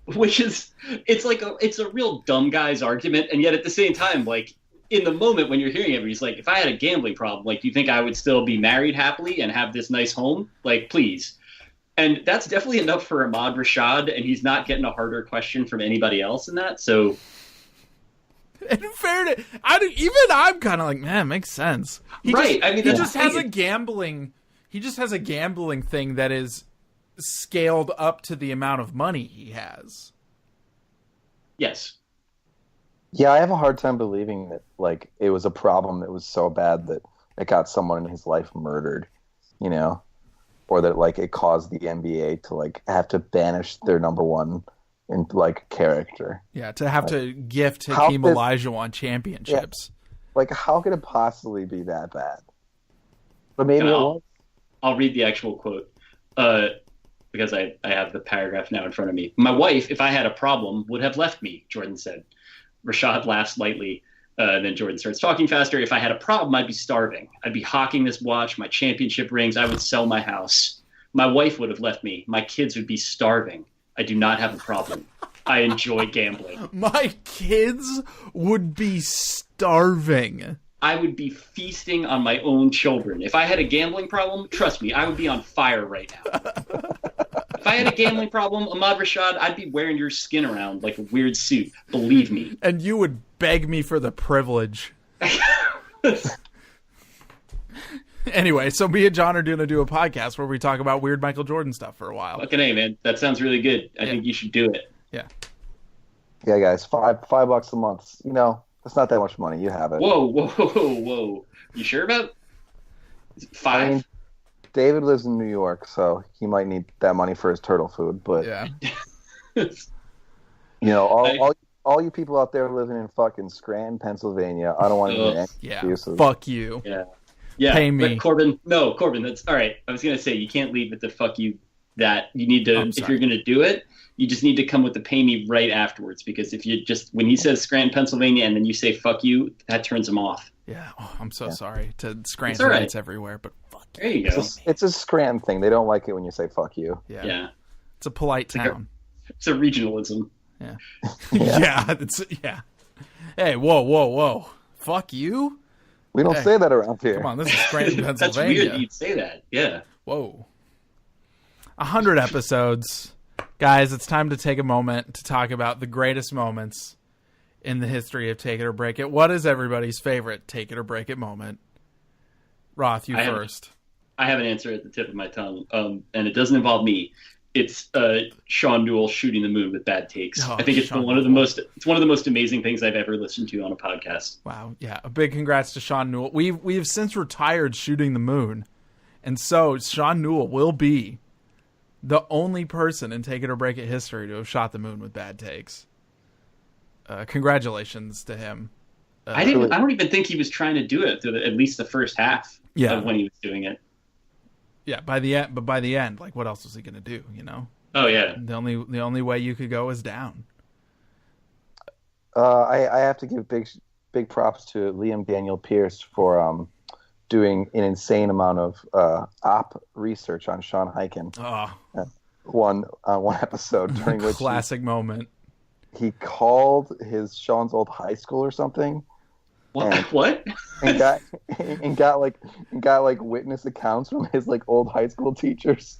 Which is, it's a real dumb guy's argument. And yet at the same time, like in the moment when you're hearing it, he's like, if I had a gambling problem, like, do you think I would still be married happily and have this nice home? Like, please. And that's definitely enough for Ahmad Rashad. And he's not getting a harder question from anybody else in that. So. In fairness, I'm kind of like, man, makes sense. He just has a gambling thing that is scaled up to the amount of money he has. Yes. Yeah, I have a hard time believing that like it was a problem that was so bad that it got someone in his life murdered, you know, or that like it caused the NBA to like have to banish their number one in like character. Yeah, to have to gift Hakeem Olajuwon championships. Yeah, like, how could it possibly be that bad? But maybe it was. I'll read the actual quote because I have the paragraph now in front of me. My wife, if I had a problem, would have left me, Jordan said. Rashad laughs lightly. And then Jordan starts talking faster. If I had a problem, I'd be starving. I'd be hawking this watch, my championship rings. I would sell my house. My wife would have left me. My kids would be starving. I do not have a problem. I enjoy gambling. My kids would be starving. I would be feasting on my own children. If I had a gambling problem, trust me, I would be on fire right now. If I had a gambling problem, Ahmad Rashad, I'd be wearing your skin around like a weird suit. Believe me. And you would beg me for the privilege. Anyway, so me and John are going to do a podcast where we talk about weird Michael Jordan stuff for a while. Fucking A, man. That sounds really good. I think you should do it. Yeah. Yeah, guys, $5 a month. You know, that's not that much money. You have it. Whoa. You sure about $5? I mean, David lives in New York, so he might need that money for his turtle food. But yeah. You know, all you people out there living in fucking Scranton, Pennsylvania, I don't want to hear any excuses. Fuck you. Yeah, pay me. But Corbin, that's all right. I was going to say, you can't leave with the fuck you that. You need to, if you're going to do it, you just need to come with the pay me right afterwards. Because if you just, when he says Scranton, Pennsylvania, and then you say fuck you, that turns him off. Yeah, I'm so sorry to Scrantonites everywhere, but fuck you. There you go. It's a Scranton thing. They don't like it when you say fuck you. Yeah. It's a polite town. It's a regionalism. Yeah. Yeah. Hey, whoa. Fuck you? We don't say that around here. Come on, this is Scranton, Pennsylvania. That's weird you'd say that. Yeah. Whoa. 100 episodes. Guys, it's time to take a moment to talk about the greatest moments in the history of Take It or Break It. What is everybody's favorite Take It or Break It moment? Roth, you first. I have an answer at the tip of my tongue, and it doesn't involve me. It's Sean Newell shooting the moon with bad takes. I think it's one of the most amazing things I've ever listened to on a podcast. Wow, yeah, a big congrats to Sean Newell. We've since retired shooting the moon, and so Sean Newell will be the only person in Take It or Break It history to have shot the moon with bad takes. Congratulations to him. I don't even think he was trying to do it through at least the first half of when he was doing it. Yeah, by the end, like, what else was he going to do, you know? Oh, yeah. The only way you could go is down. I have to give big props to Liam Daniel Pierce for doing an insane amount of op research on Sean Highkin. One episode during which classic moment. He called Sean's old high school or something. What? And got witness accounts from his like old high school teachers.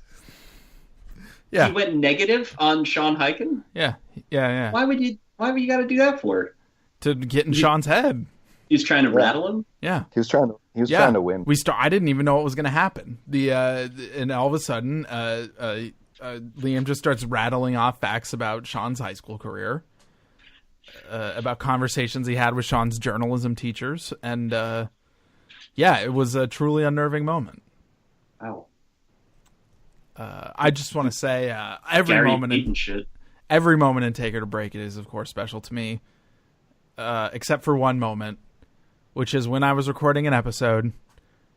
Yeah. He went negative on Sean Highkin? Yeah. Why would you got to do that for? To get in Sean's head. He was trying to rattle him? Yeah. He was trying to win. I didn't even know what was going to happen. And all of a sudden Liam just starts rattling off facts about Sean's high school career, about conversations he had with Sean's journalism teachers, and it was a truly unnerving moment. Wow. I just want to say every Gary moment in Take It or Break It is, of course, special to me, except for one moment, which is when I was recording an episode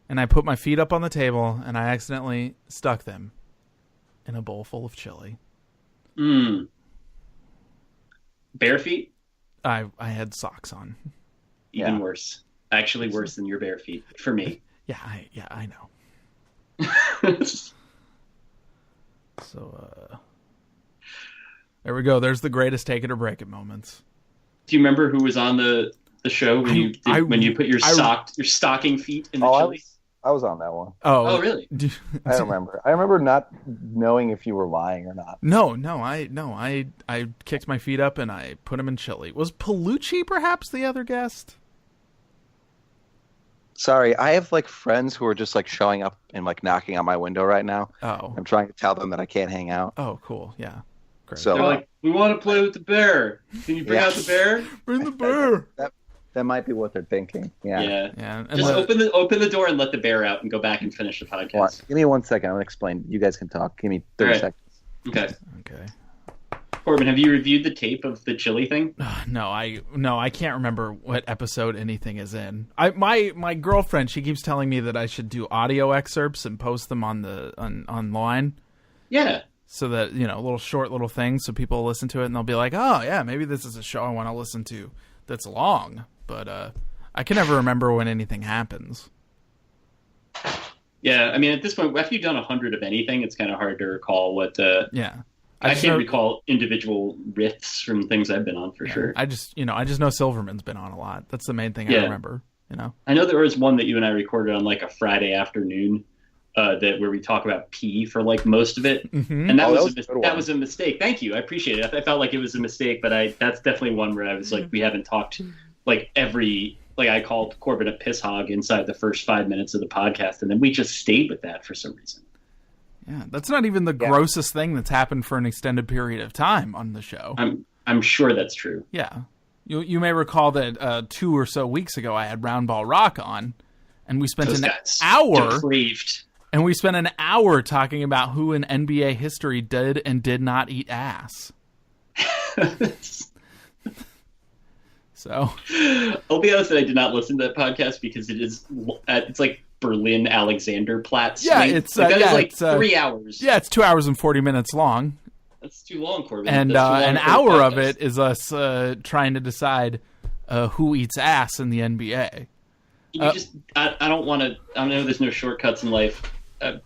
and I put my feet up on the table and I accidentally stuck them in a bowl full of chili. Bare feet? I had socks on. Even worse. Actually worse than your bare feet, for me. Yeah, I know. So, there we go. There's the greatest Take It or Break It moments. Do you remember who was on the show when you put your stocking feet in the chili? I was on that one. Oh, really? I don't remember. I remember not knowing if you were lying or not. No. I kicked my feet up and I put them in chili. Was Palucci perhaps the other guest? Sorry, I have like friends who are just like showing up and like knocking on my window right now. Oh. I'm trying to tell them that I can't hang out. Oh, cool. Yeah. Great. So they're like, we want to play with the bear. Can you bring out the bear? Bring the bear. That might be what they're thinking. Yeah. And just open the door and let the bear out and go back and finish the podcast. Give me 1 second. I'm going to explain. You guys can talk. Give me 30 seconds. Okay. Corbin, have you reviewed the tape of the chili thing? No, I can't remember what episode anything is in. My girlfriend, she keeps telling me that I should do audio excerpts and post them online. Yeah. So that, little things so people listen to it and they'll be like, oh yeah, maybe this is a show I want to listen to that's long. But I can never remember when anything happens. Yeah, I mean, at this point, after you've done 100 of anything, it's kind of hard to recall what. I can't recall individual riffs from things I've been on for sure. I just know Silverman's been on a lot. That's the main thing I remember. I know there was one that you and I recorded on like a Friday afternoon, where we talk about pee for like most of it, and that was a mistake. Thank you, I appreciate it. I felt like it was a mistake, but that's definitely one where I was like, we haven't talked like I called Corbin a piss hog inside the first 5 minutes of the podcast, and then we just stayed with that for some reason. Yeah, that's not even the grossest thing that's happened for an extended period of time on the show. I'm sure that's true. Yeah, you may recall that 2 or so weeks ago I had Round Ball Rock on, and we spent an hour depraved. And we spent an hour talking about who in NBA history did and did not eat ass. So, I'll be honest that I did not listen to that podcast because it's like Berlin Alexanderplatz. Yeah, it's like 3 hours. Yeah, it's 2 hours and 40 minutes long. That's too long, Corbin. And an hour of it is us trying to decide who eats ass in the NBA. I don't want to. I know there's no shortcuts in life,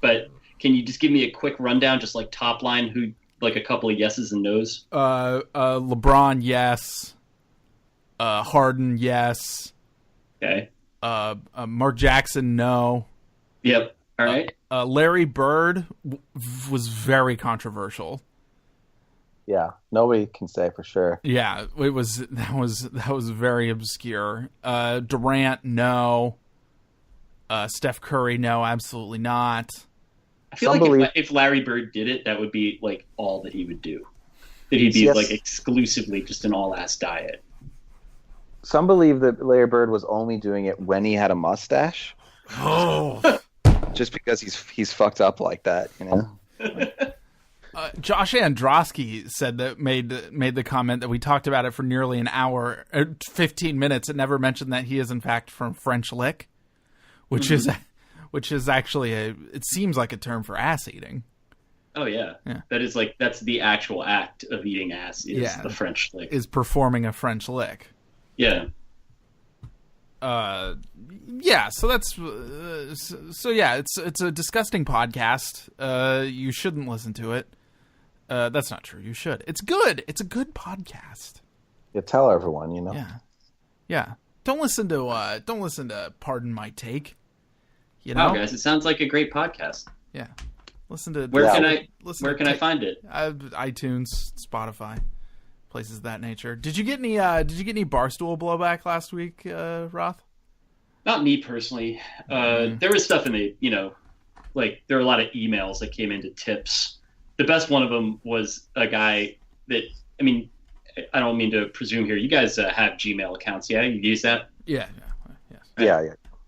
but can you just give me a quick rundown, just like top line, who like a couple of yeses and nos? LeBron, yes. Harden, yes. Okay. Mark Jackson, no. Yep. All right. Larry Bird was very controversial. Yeah, nobody can say for sure. Yeah, that was very obscure. Durant, no. Steph Curry, no, absolutely not. I feel like if Larry Bird did it, that would be like all that he would do. That he'd be like exclusively just an all-ass diet. Some believe that Larry Bird was only doing it when he had a mustache. Oh, just because he's fucked up like that, you know. Josh Androsky said that made the comment that we talked about it for nearly an hour, 15 minutes, and never mentioned that he is in fact from French Lick, which is actually it seems like a term for ass eating. Oh yeah. That is that's the actual act of eating ass is the French Lick. Is performing a French Lick. Yeah. So that's it's a disgusting podcast. You shouldn't listen to it. That's not true. You should. It's good. It's a good podcast. You tell everyone, you know. Yeah. Don't listen to Pardon My Take. You know, guys, it sounds like a great podcast. Yeah. Listen to Where can I find it? iTunes, Spotify. Places of that nature. Did you get any Barstool blowback last week, Roth? Not me personally. There was stuff in the, there were a lot of emails that came into tips the best one of them was a guy that, I mean, I don't mean to presume here. You guys have Gmail accounts, yeah? You use that? Yeah. Yeah.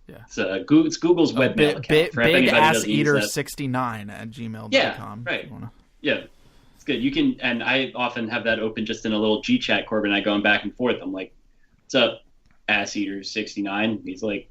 It's Google's webmail account. Big ass eater 69 at gmail.com. Yeah, right. Yeah, it's good. You can, and I often have that open just in a little G chat. Corbin and I going back and forth. I'm like, "What's up, ass eater 69?" He's like,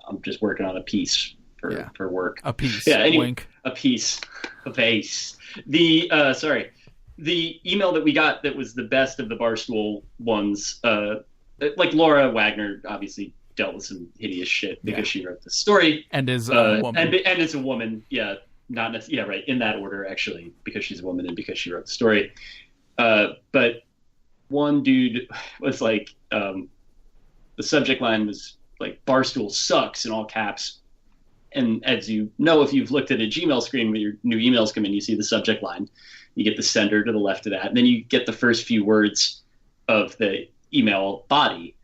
I'm just working on a piece for work. A piece. Yeah, anyway, wink. A piece. A vase. The email that we got that was the best of the Barstool ones. Like Laura Wagner obviously dealt with some hideous shit because she wrote the story and is a woman. And is a woman. Yeah, not necessarily. Yeah, right. In that order, actually, because she's a woman and because she wrote the story. But one dude was like, the subject line was like, "Barstool sucks" in all caps. And as you know, if you've looked at a Gmail screen where your new emails come in, you see the subject line. You get the sender to the left of that. And then you get the first few words of the email body.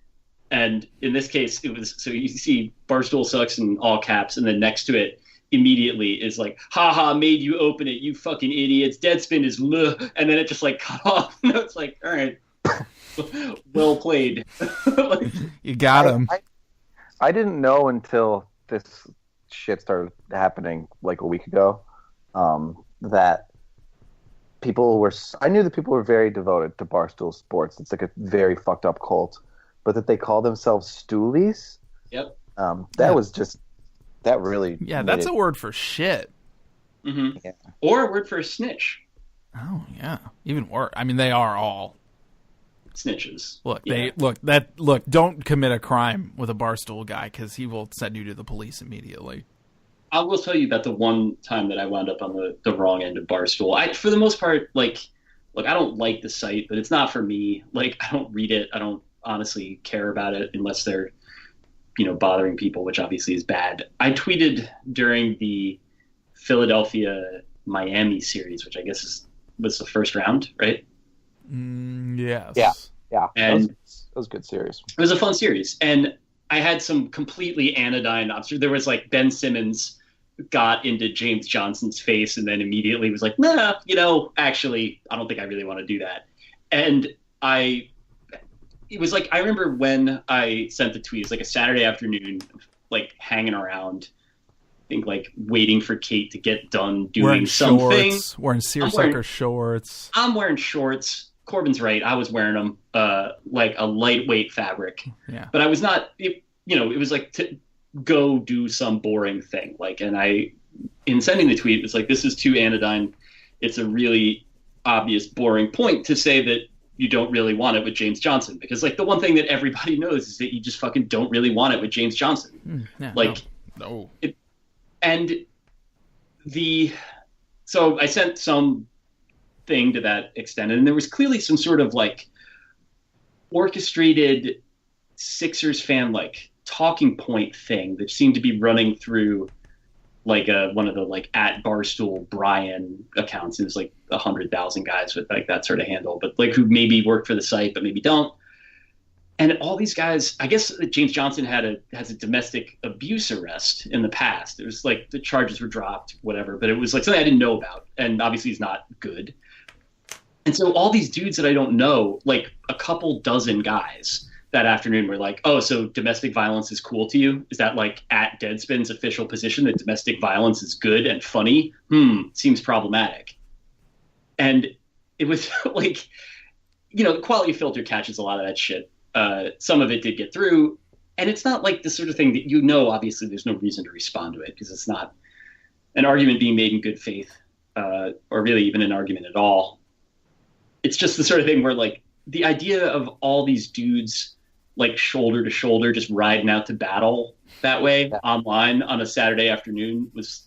And in this case, it was, so you see Barstool sucks in all caps. And then next to it immediately is like, "Haha, made you open it, you fucking idiots. Deadspin is bleh." And then it just like cut off. And it's like, all right, well played. You got him. I didn't know until this shit started happening like a week ago that I knew that people were very devoted to Barstool Sports. It's like a very fucked up cult, but that they call themselves Stoolies. Yep. That really. Yeah, that's a word for shit. Mm-hmm. Yeah. Or a word for a snitch. Oh yeah, even worse. I mean, they are all snitches. Look, don't commit a crime with a Barstool guy because he will send you to the police immediately. I will tell you about the one time that I wound up on the wrong end of Barstool. For the most part, I don't like the site, but it's not for me. Like, I don't read it. I don't honestly care about it unless they're, bothering people, which obviously is bad. I tweeted during the Philadelphia-Miami series, which I guess was the first round, right? Yes. Yeah. And that was a good series. It was a fun series. And I had some completely anodyne observations. There was like Ben Simmons got into James Johnson's face and then immediately was like, "Nah, actually, I don't think I really want to do that." And it was like, I remember when I sent the tweet, it was like a Saturday afternoon, like hanging around, I think like waiting for Kate to get done doing wearing something. Shorts, wearing seersucker shorts. I'm wearing shorts. Corbin's right. I was wearing them like a lightweight fabric. Yeah. But I was not, it was like to go do some boring thing. Like, and in sending the tweet, it's like, this is too anodyne. It's a really obvious, boring point to say that you don't really want it with James Johnson. Because, like, the one thing that everybody knows is that you just fucking don't really want it with James Johnson. No. So I sent some thing to that extent, and there was clearly some sort of like orchestrated Sixers fan like talking point thing that seemed to be running through like one of the like at Barstool Brian accounts. It was like 100,000 guys with like that sort of handle, but like who maybe work for the site but maybe don't. And all these guys, I guess James Johnson has a domestic abuse arrest in the past. It was like the charges were dropped, whatever, but it was like something I didn't know about, and obviously he's not good. And so all these dudes that I don't know, like a couple dozen guys that afternoon were like, "Oh, so domestic violence is cool to you? Is that like at Deadspin's official position that domestic violence is good and funny? Seems problematic." And it was like, the quality filter catches a lot of that shit. Some of it did get through, and it's not like the sort of thing that obviously there's no reason to respond to it because it's not an argument being made in good faith, or really even an argument at all. It's just the sort of thing where like the idea of all these dudes like shoulder to shoulder just riding out to battle that way online on a Saturday afternoon was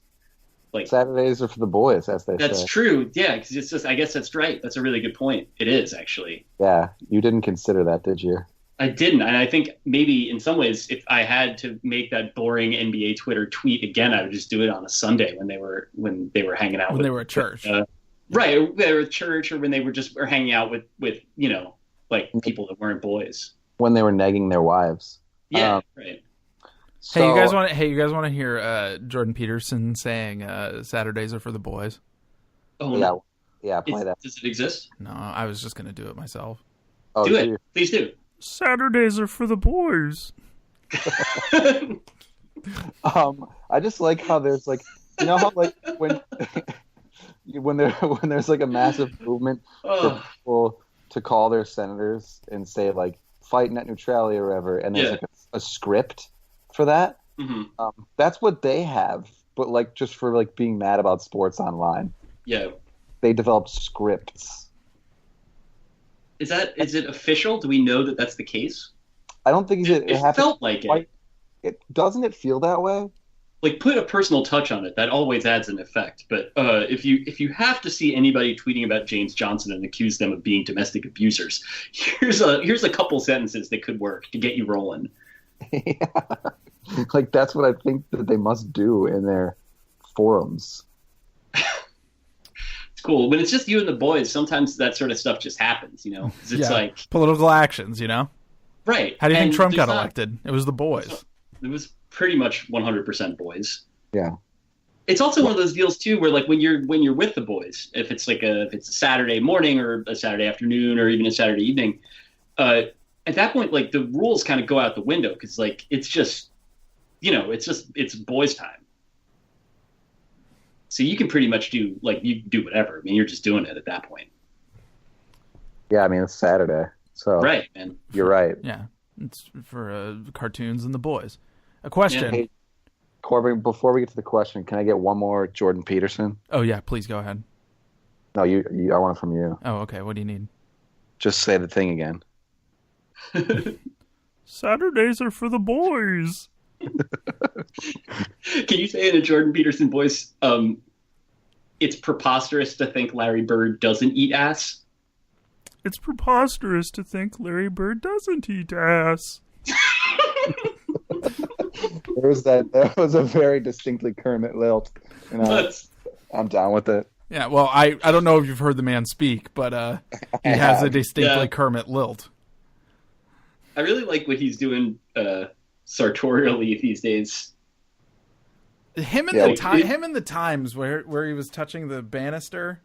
like, Saturdays are for the boys, as they say. That's true. Yeah, because it's just, I guess that's right. That's a really good point. It is actually. Yeah, you didn't consider that, did you? I didn't, and I think maybe in some ways, if I had to make that boring NBA Twitter tweet again, I would just do it on a Sunday when they were hanging out. When they were at church, right? They were at church, or when they were hanging out with like people that weren't boys. When they were nagging their wives. Yeah, right. So, you guys want to hear Jordan Peterson saying Saturdays are for the boys? Oh, Yeah, no. yeah, play that. Does it exist? No, I was just going to do it myself. Oh, Do it. Please do. Saturdays are for the boys. I just like how there's like, you know how like when there's like a massive movement for people to call their senators and say like fight net neutrality or whatever, and there's like a script for that. Mm-hmm. That's what they have, but like just for like being mad about sports online. Yeah. They developed scripts. Is it official? Do we know that that's the case? I don't think it felt like it. Doesn't it feel that way? Like, put a personal touch on it. That always adds an effect. But if you have to see anybody tweeting about James Johnson and accuse them of being domestic abusers, here's a couple sentences that could work to get you rolling. Yeah. Like, that's what I think that they must do in their forums. It's cool. When it's just you and the boys, sometimes that sort of stuff just happens, you know? 'Cause it's like political actions, you know? Right. How do you think Trump got elected? It was the boys. It was pretty much 100% boys. Yeah. It's also one of those deals too, where like when you're with the boys, if it's a Saturday morning or a Saturday afternoon or even a Saturday evening, at that point, like the rules kind of go out the window because like it's just, you know, it's boys' time. So you can pretty much do whatever. I mean, you're just doing it at that point. Yeah, I mean it's Saturday, so right, man. You're right. Yeah, it's for cartoons and the boys. A question. Yeah. Hey, Corbin, before we get to the question, can I get one more Jordan Peterson? Oh, yeah, please go ahead. No, I want it from you. Oh, okay. What do you need? Just say the thing again. Saturdays are for the boys. Can you say in a Jordan Peterson voice, it's preposterous to think Larry Bird doesn't eat ass? It's preposterous to think Larry Bird doesn't eat ass. That was a very distinctly Kermit lilt. And I'm down with it. Yeah, well, I don't know if you've heard the man speak, but he has a distinctly Kermit lilt. I really like what he's doing sartorially these days. Him and the Times where he was touching the banister.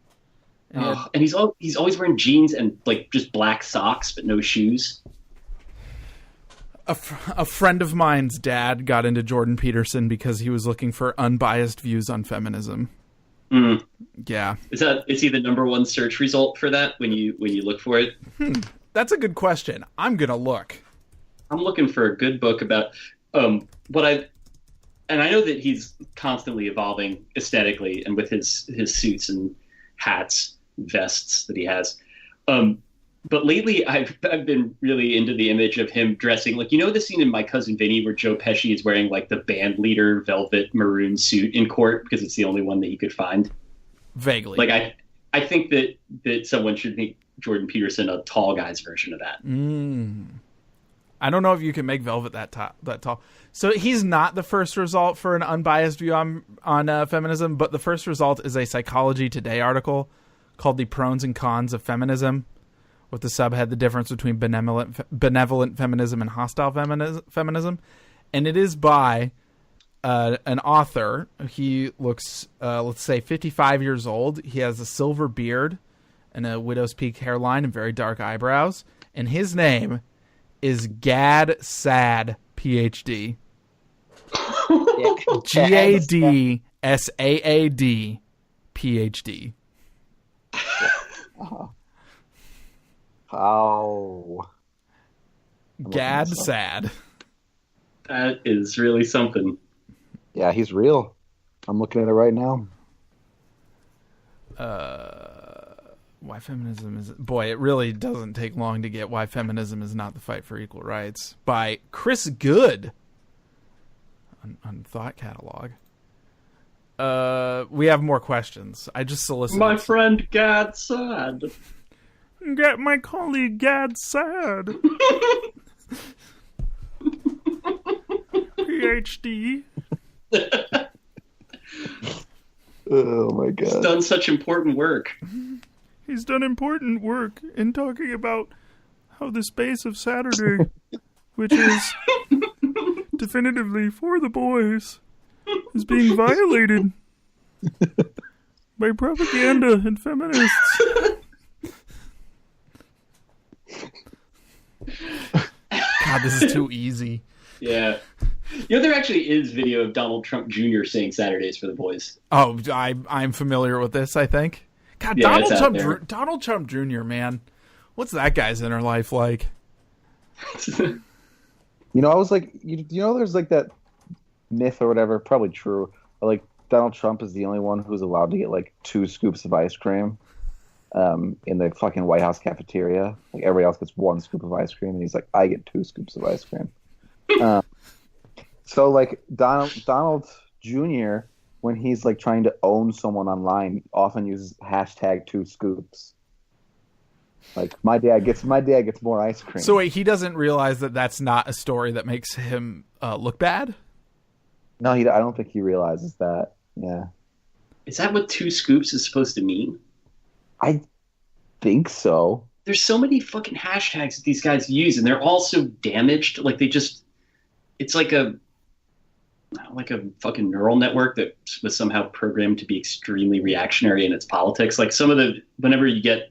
And he's always wearing jeans and like just black socks but no shoes. A friend of mine's dad got into Jordan Peterson because he was looking for unbiased views on feminism. Mm. Yeah. Is he the number one search result for that when you look for it? That's a good question. I'm gonna look. I'm looking for a good book about and I know that he's constantly evolving aesthetically and with his suits and hats, vests that he has. But lately I've been really into the image of him dressing like, you know, the scene in My Cousin Vinny where Joe Pesci is wearing like the band leader velvet maroon suit in court because it's the only one that he could find. Vaguely. Like I think that someone should make Jordan Peterson a tall guy's version of that. I don't know if you can make velvet that tall. So he's not the first result for an unbiased view on feminism, but the first result is a Psychology Today article called The Pros and Cons of Feminism, with the subhead, The Difference Between Benevolent Feminism and Hostile Feminism. And it is by an author. He looks, let's say, 55 years old. He has a silver beard and a widow's peak hairline and very dark eyebrows. And his name is Gad Saad, PhD. GADSAAD, PhD. Oh. Gad Saad. That is really something. Yeah, he's real. I'm looking at it right now. Why feminism is... Boy, it really doesn't take long to get Why Feminism is Not the Fight for Equal Rights by Chris Good on Thought Catalog. We have more questions. I just solicited... My friend Gad Saad. Get my colleague Gad Saad. PhD. Oh my god. He's done such important work. He's done important work in talking about how the space of Saturday, which is definitively for the boys, is being violated. by propaganda and feminists. God, this is too easy. Yeah. There actually is video of Donald Trump Jr. saying Saturdays for the boys. Oh, I'm familiar with this, I think. God, Yeah, Donald Trump Jr., man. What's that guy's inner life like? I was like, there's like that myth or whatever, probably true. Like Donald Trump is the only one who's allowed to get like 2 scoops of ice cream in the fucking White House cafeteria. Like everybody else gets 1 scoop of ice cream, and he's like, I get 2 scoops of ice cream. So like Donald Jr., when he's like trying to own someone online, often uses hashtag 2 scoops. Like my dad gets more ice cream. So wait, he doesn't realize that that's not a story that makes him look bad? No, I don't think he realizes that. Yeah. Is that what 2 scoops is supposed to mean? I think so. There's so many fucking hashtags that these guys use, and they're all so damaged. Like it's like a fucking neural network that was somehow programmed to be extremely reactionary in its politics. Like whenever you get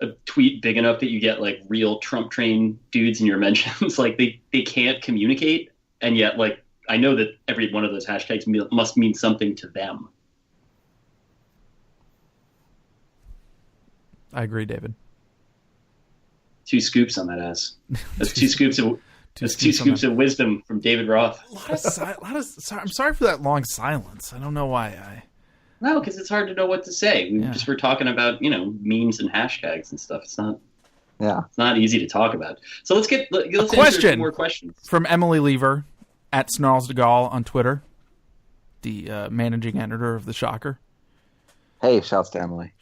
a tweet big enough that you get like real Trump train dudes in your mentions, like they can't communicate, and yet like I know that every one of those hashtags must mean something to them. I agree, David. 2 scoops on that ass. That's 2 scoops of of wisdom from David Roth. I'm sorry for that long silence. I don't know why. No, because it's hard to know what to say. We're talking about memes and hashtags and stuff. It's not easy to talk about. So let's answer some more questions from Emily Lever at Snarls de Gaulle on Twitter, the managing editor of the Shocker. Hey, shouts to Emily.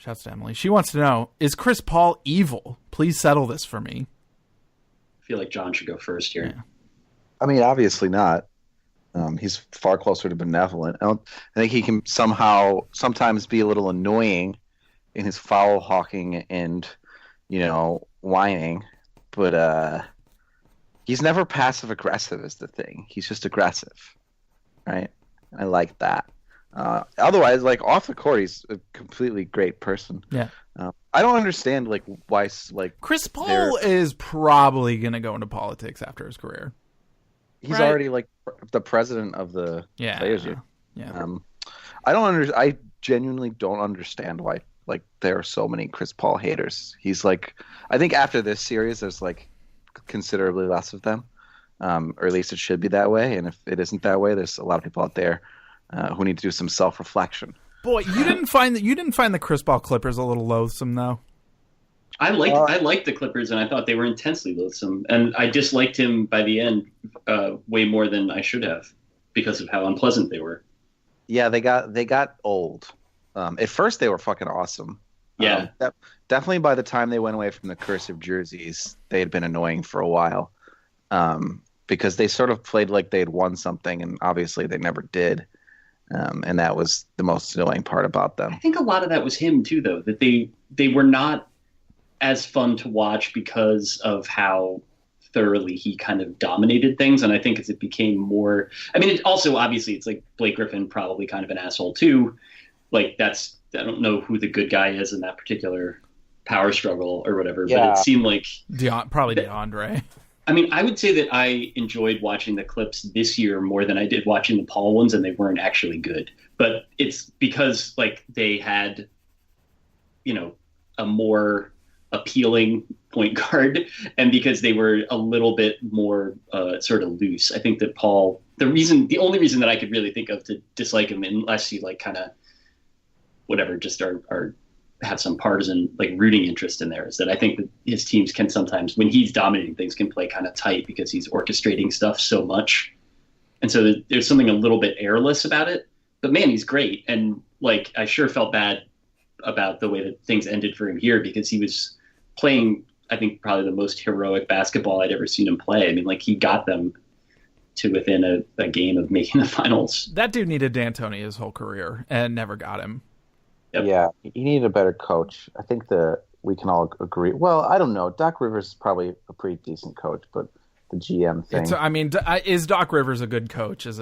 She wants to know, is Chris Paul evil? Please settle this for me. I feel like John should go first here. Yeah. I mean, obviously not. He's far closer to benevolent. I think he can sometimes be a little annoying in his foul hawking and, whining. But he's never passive aggressive is the thing. He's just aggressive, right? I like that. Otherwise, like off the court, he's a completely great person. Yeah. I don't understand like why like Chris Paul is probably going to go into politics after his career. He's already like the president of the Players Union. Yeah. I genuinely don't understand why like there are so many Chris Paul haters. He's like, I think after this series, there's like considerably less of them, or at least it should be that way. And if it isn't that way, there's a lot of people out there who need to do some self-reflection. Boy, you didn't find the Chris Paul Clippers a little loathsome though? I liked the Clippers, and I thought they were intensely loathsome, and I disliked him by the end way more than I should have because of how unpleasant they were. Yeah, they got old. At first, they were fucking awesome. Yeah, definitely. By the time they went away from the cursive jerseys, they had been annoying for a while, because they sort of played like they had won something, and obviously they never did. And that was the most annoying part about them. I think a lot of that was him too, though. That they were not as fun to watch because of how thoroughly he kind of dominated things. And I think as it became more, I mean, it also obviously it's like Blake Griffin probably kind of an asshole too. Like I don't know who the good guy is in that particular power struggle or whatever, but it seemed like probably DeAndre. I mean, I would say that I enjoyed watching the clips this year more than I did watching the Paul ones, and they weren't actually good. But it's because like they had, a more appealing point guard, and because they were a little bit more sort of loose. I think that Paul, the only reason that I could really think of to dislike him, unless he like kind of whatever, just are have some partisan like rooting interest in there, is that I think that his teams can sometimes, when he's dominating things, can play kind of tight because he's orchestrating stuff so much. And so there's something a little bit airless about it, but man, he's great. And like, I sure felt bad about the way that things ended for him here, because he was playing, I think, probably the most heroic basketball I'd ever seen him play. I mean, like, he got them to within a game of making the finals. That dude needed D'Antoni his whole career and never got him. Yep. Yeah, he needed a better coach. I think we can all agree. Well, I don't know. Doc Rivers is probably a pretty decent coach, but the GM thing. Is Doc Rivers a good coach? Is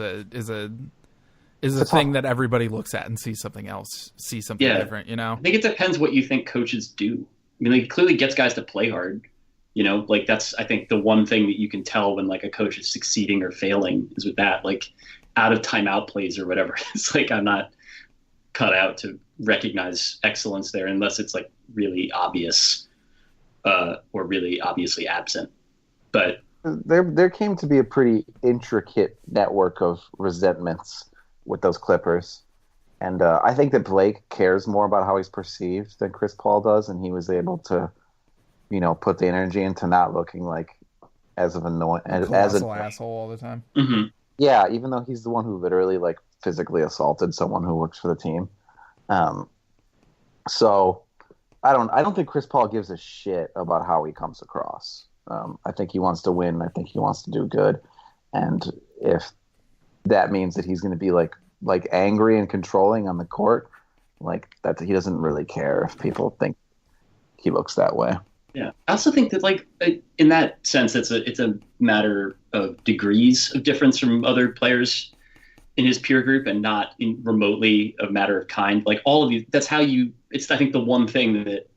is a thing that everybody looks at and sees something else, sees something different, you know? I think it depends what you think coaches do. I mean, like, he clearly gets guys to play hard, you know? Like, that's, I think, the one thing that you can tell when, like, a coach is succeeding or failing is with that, like, out of timeout plays or whatever. It's like, I'm not cut out to recognize excellence there unless it's, like, really obvious or really obviously absent. But there came to be a pretty intricate network of resentments with those Clippers. And I think that Blake cares more about how he's perceived than Chris Paul does, and he was able to, you know, put the energy into not looking like as an asshole all the time. Mm-hmm. Yeah, even though he's the one who literally like physically assaulted someone who works for the team. So I don't think Chris Paul gives a shit about how he comes across. I think he wants to win. I think he wants to do good, and if that means that he's going to be like angry and controlling on the court, like that, he doesn't really care if people think he looks that way. Yeah, I also think that, like, in that sense, it's a matter of degrees of difference from other players in his peer group, and not remotely a matter of kind. Like, all of you, that's how you. It's, I think, the one thing that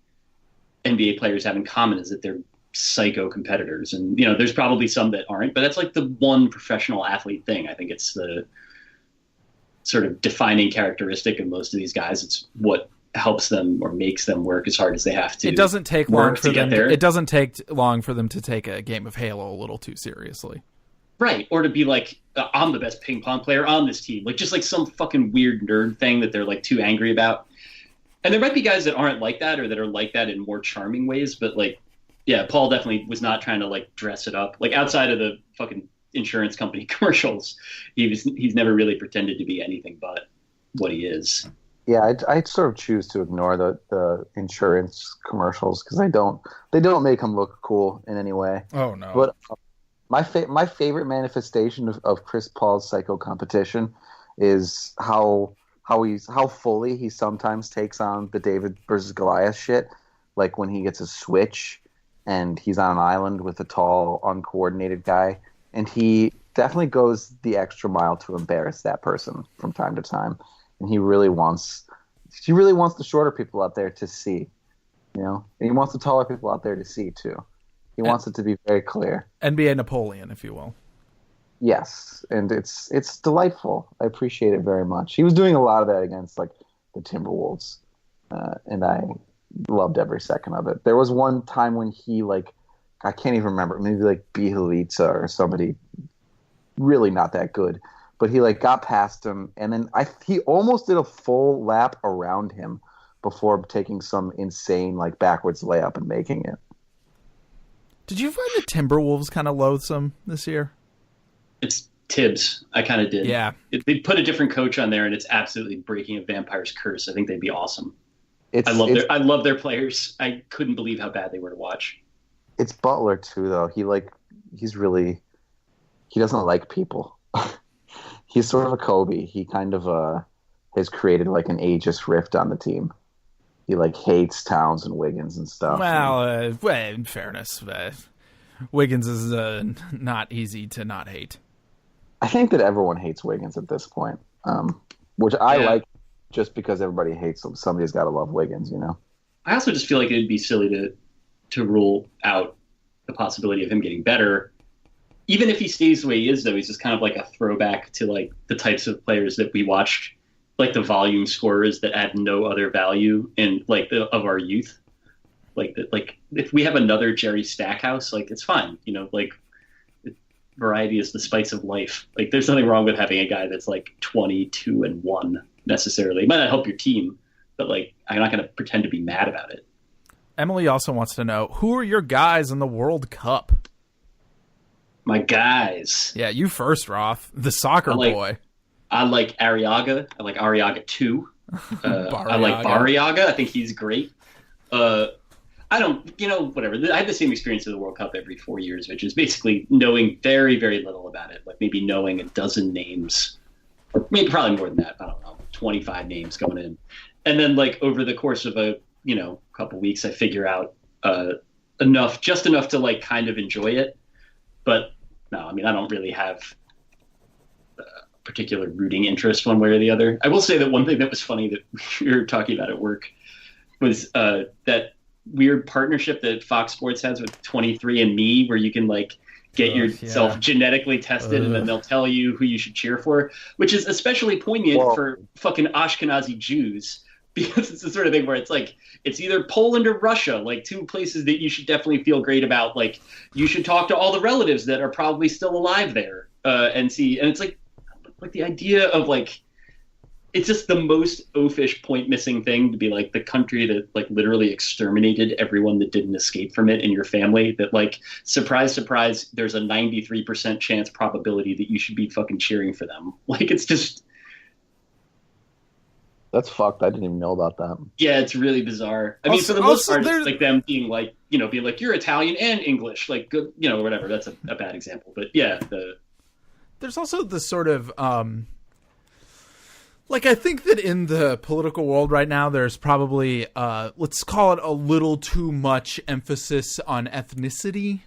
NBA players have in common is that they're psycho competitors, and, you know, there's probably some that aren't, but that's like the one professional athlete thing. I think it's the sort of defining characteristic of most of these guys. It's what helps them or makes them work as hard as they have to. It doesn't take long for them. There. It doesn't take long for them to take a game of Halo a little too seriously, right? Or to be like, I'm the best ping pong player on this team, like just like some fucking weird nerd thing that they're like too angry about. And there might be guys that aren't like that, or that are like that in more charming ways, but like, yeah, Paul definitely was not trying to like dress it up. Like, outside of the fucking insurance company commercials, he's never really pretended to be anything but what he is. Yeah, I sort of choose to ignore the insurance commercials because they don't make him look cool in any way. Oh no! But my favorite manifestation of Chris Paul's psycho competition is how fully he sometimes takes on the David versus Goliath shit. Like when he gets a switch and he's on an island with a tall, uncoordinated guy, and he definitely goes the extra mile to embarrass that person from time to time. And he really wants the shorter people out there to see, you know. And he wants the taller people out there to see too. He wants it to be very clear. NBA Napoleon, if you will. Yes, and it's delightful. I appreciate it very much. He was doing a lot of that against like the Timberwolves, and I loved every second of it. There was one time when he I can't even remember, maybe like Bielica or somebody really not that good. But he got past him, and then he almost did a full lap around him before taking some insane backwards layup and making it. Did you find the Timberwolves kind of loathsome this year? It's Tibbs. I kind of did. Yeah. They put a different coach on there, and it's absolutely breaking a vampire's curse. I think they'd be awesome. I love their players. I couldn't believe how bad they were to watch. It's Butler too, though. He doesn't like people. He's sort of a Kobe. He kind of has created an ageist rift on the team. He hates Towns and Wiggins and stuff. Well, in fairness, Wiggins is not easy to not hate. I think that everyone hates Wiggins at this point, which I like just because everybody hates him. Somebody's got to love Wiggins, you know? I also just feel like it'd be silly to rule out the possibility of him getting better. Even if he stays the way he is, though, he's just kind of like a throwback to the types of players that we watched, the volume scorers that add no other value in of our youth. If we have another Jerry Stackhouse, it's fine. You know, variety is the spice of life. There's nothing wrong with having a guy that's 22-1 necessarily. It might not help your team, but I'm not going to pretend to be mad about it. Emily also wants to know, who are your guys in the World Cup? My guys. Yeah, you first, Roth. The soccer boy. I like Arriaga. I like Arriaga 2. I like Barriaga. I think he's great. I don't, whatever. I have the same experience of the World Cup every 4 years, which is basically knowing very, very little about it. Maybe knowing a dozen names, or maybe probably more than that. I don't know, 25 names going in. And then over the course of a couple weeks, I figure out just enough to kind of enjoy it. But no, I mean, I don't really have particular rooting interest one way or the other. I will say that one thing that was funny that we were talking about at work was that weird partnership that Fox Sports has with 23andMe, where you can like get yourself genetically tested and then they'll tell you who you should cheer for, which is especially poignant for fucking Ashkenazi Jews, because it's the sort of thing where it's like, it's either Poland or Russia, like two places that you should definitely feel great about. Like, you should talk to all the relatives that are probably still alive there and see. And it's like the idea of like, it's just the most oafish point missing thing to be like the country that like literally exterminated everyone that didn't escape from it in your family, that like, surprise, surprise, there's a 93% chance probability that you should be fucking cheering for them. Like, it's just... That's fucked. I didn't even know about that. Yeah, it's really bizarre. I mean, for the most part, it's like them being like, you're Italian and English, like, good, whatever. That's a bad example. But yeah, there's also this sort of, like, I think that in the political world right now, there's probably, let's call it a little too much emphasis on ethnicity.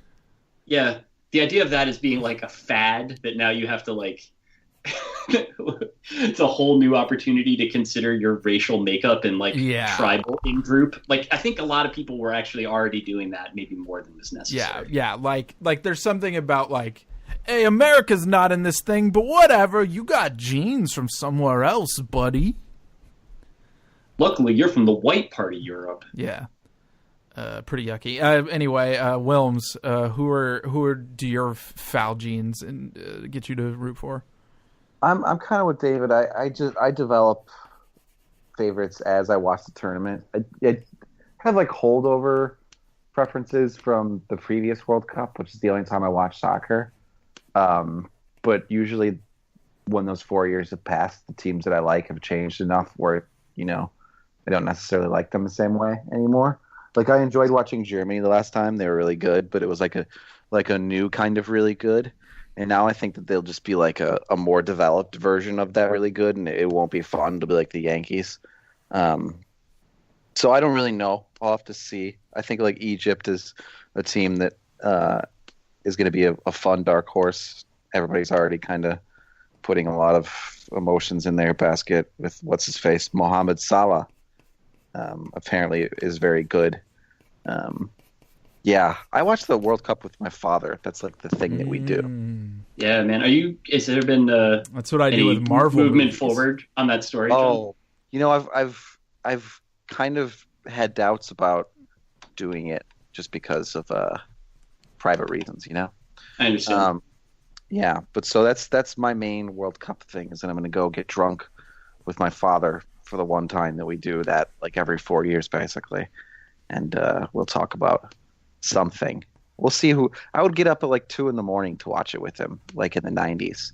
Yeah. The idea of that is being like a fad that now you have to like, it's a whole new opportunity to consider your racial makeup and like tribal in group. Like, I think a lot of people were actually already doing that, maybe more than was necessary. Yeah. Like there's something about like, hey, America's not in this thing, but whatever. You got genes from somewhere else, buddy. Luckily, you're from the white part of Europe. Yeah. Pretty yucky. Anyway, Wilmes, who do your foul genes and get you to root for? I'm kind of with David. I develop favorites as I watch the tournament. I have like holdover preferences from the previous World Cup, which is the only time I watch soccer. But usually when those 4 years have passed, the teams that I like have changed enough where, I don't necessarily like them the same way anymore. Like, I enjoyed watching Germany the last time. They were really good, but it was like a new kind of really good. And now I think that they'll just be like a more developed version of that really good, and it won't be fun to be like the Yankees. So I don't really know. I'll have to see. I think like Egypt is a team that is going to be a fun dark horse. Everybody's already kind of putting a lot of emotions in their basket with what's-his-face, Mohamed Salah. Apparently is very good. Yeah, I watched the World Cup with my father. That's like the thing that we do. Yeah, man. Has there been that's what I do with Marvel movement movies. Forward on that story? Oh, I've kind of had doubts about doing it just because of private reasons, I understand. Yeah, but so that's my main World Cup thing, is that I'm going to go get drunk with my father for the one time that we do that, like every 4 years basically, and we'll talk about something. We'll see who. I would get up at like 2 a.m. to watch it with him, like in the 90s.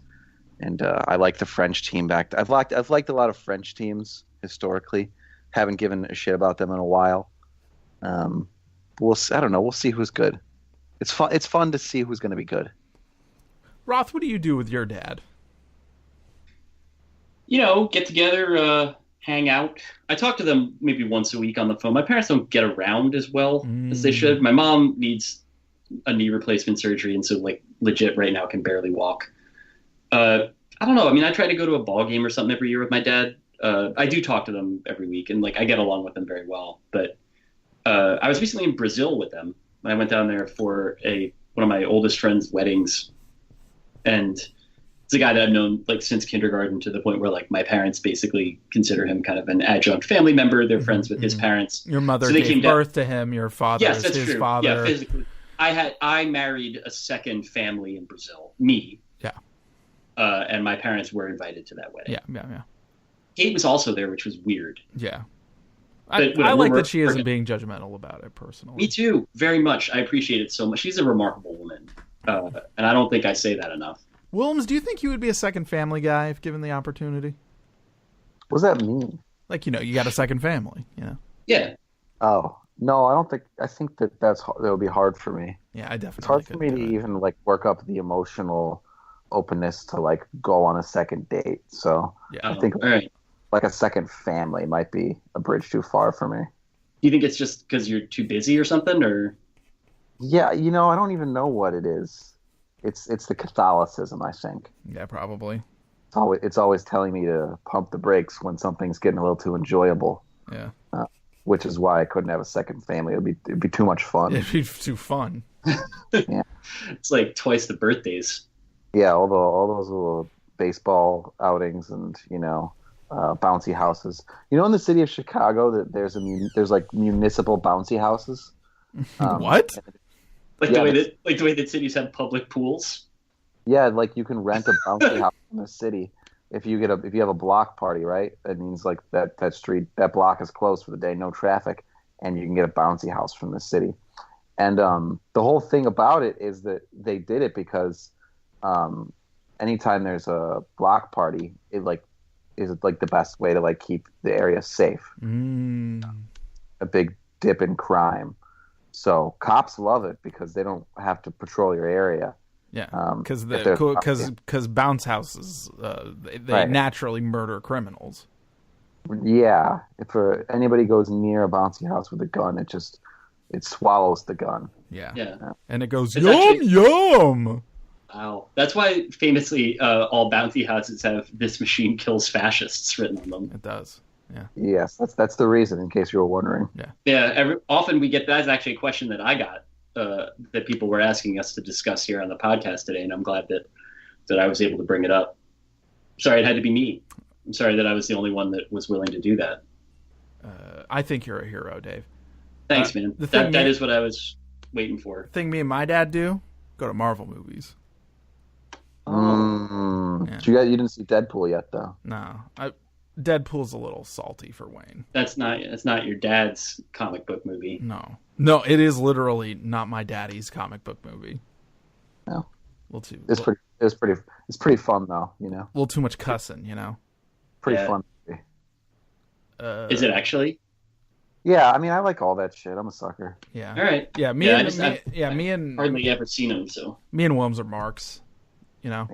And I like the French team back. I've liked a lot of French teams historically. Haven't given a shit about them in a while. I don't know. We'll see who's good. It's fun. It's fun to see who's going to be good. Roth, what do you do with your dad? Get together, hang out. I talk to them maybe once a week on the phone. My parents don't get around as well as they should. My mom needs a knee replacement surgery, and so like legit right now can barely walk. I don't know. I mean, I try to go to a ball game or something every year with my dad. I do talk to them every week, and like I get along with them very well. But I was recently in Brazil with them. I went down there for one of my oldest friends' weddings, and it's a guy that I've known like since kindergarten, to the point where like my parents basically consider him kind of an adjunct family member. They're friends with his parents. Your mother gave birth to him. Your father is his true. father. Yeah, physically. I married a second family in Brazil. Me. Yeah. And my parents were invited to that wedding. Yeah. Kate was also there, which was weird. Yeah. I like that she isn't being judgmental about it personally. Me too, very much. I appreciate it so much. She's a remarkable woman, and I don't think I say that enough. Wilmes, do you think you would be a second family guy if given the opportunity? What does that mean? Like, you got a second family, Yeah. Oh, no, I don't think. I think that would be hard for me. Yeah, I definitely. It's hard for me to even like work up the emotional openness to like go on a second date. So yeah. I think like a second family might be a bridge too far for me. Do you think it's just because you're too busy or something, or? Yeah, I don't even know what it is. It's the Catholicism, I think. Yeah, probably. it's always telling me to pump the brakes when something's getting a little too enjoyable. Yeah. Which is why I couldn't have a second family. It'd be too much fun. It'd be too fun. Yeah. It's like twice the birthdays. Yeah, all those little baseball outings and bouncy houses. In the city of Chicago that there's like municipal bouncy houses. What? Like the way that cities have public pools. Yeah, like you can rent a bouncy house in the city. If you have a block party, right? It means like that block is closed for the day, no traffic, and you can get a bouncy house from the city. And the whole thing about it is that they did it because anytime there's a block party, it is the best way to like keep the area safe. A big dip in crime. So cops love it because they don't have to patrol your area. Yeah, because bounce houses they naturally murder criminals. Yeah, if anybody goes near a bouncy house with a gun, it swallows the gun. Yeah. And it goes It's yum. Wow, that's why famously all bouncy houses have "This machine kills fascists" written on them. It does. Yeah. Yes, that's the reason. In case you were wondering. Yeah. Yeah. Often we get that's actually a question that I got. That people were asking us to discuss here on the podcast today, and I'm glad that I was able to bring it up. Sorry, it had to be me. I'm sorry that I was the only one that was willing to do that. I think you're a hero, Dave. Thanks, man. That is what I was waiting for. Thing me and my dad do: go to Marvel movies. Yeah. You didn't see Deadpool yet, though. No, Deadpool's a little salty for Wayne. That's not your dad's comic book movie. No, it is literally not my daddy's comic book movie. No, It's pretty fun though. A little too much cussing, Pretty fun movie. Is it actually? Yeah, I mean, I like all that shit. I'm a sucker. Yeah. All right. Yeah, me and hardly ever seen them, so me and Wilmes are marks. Yeah.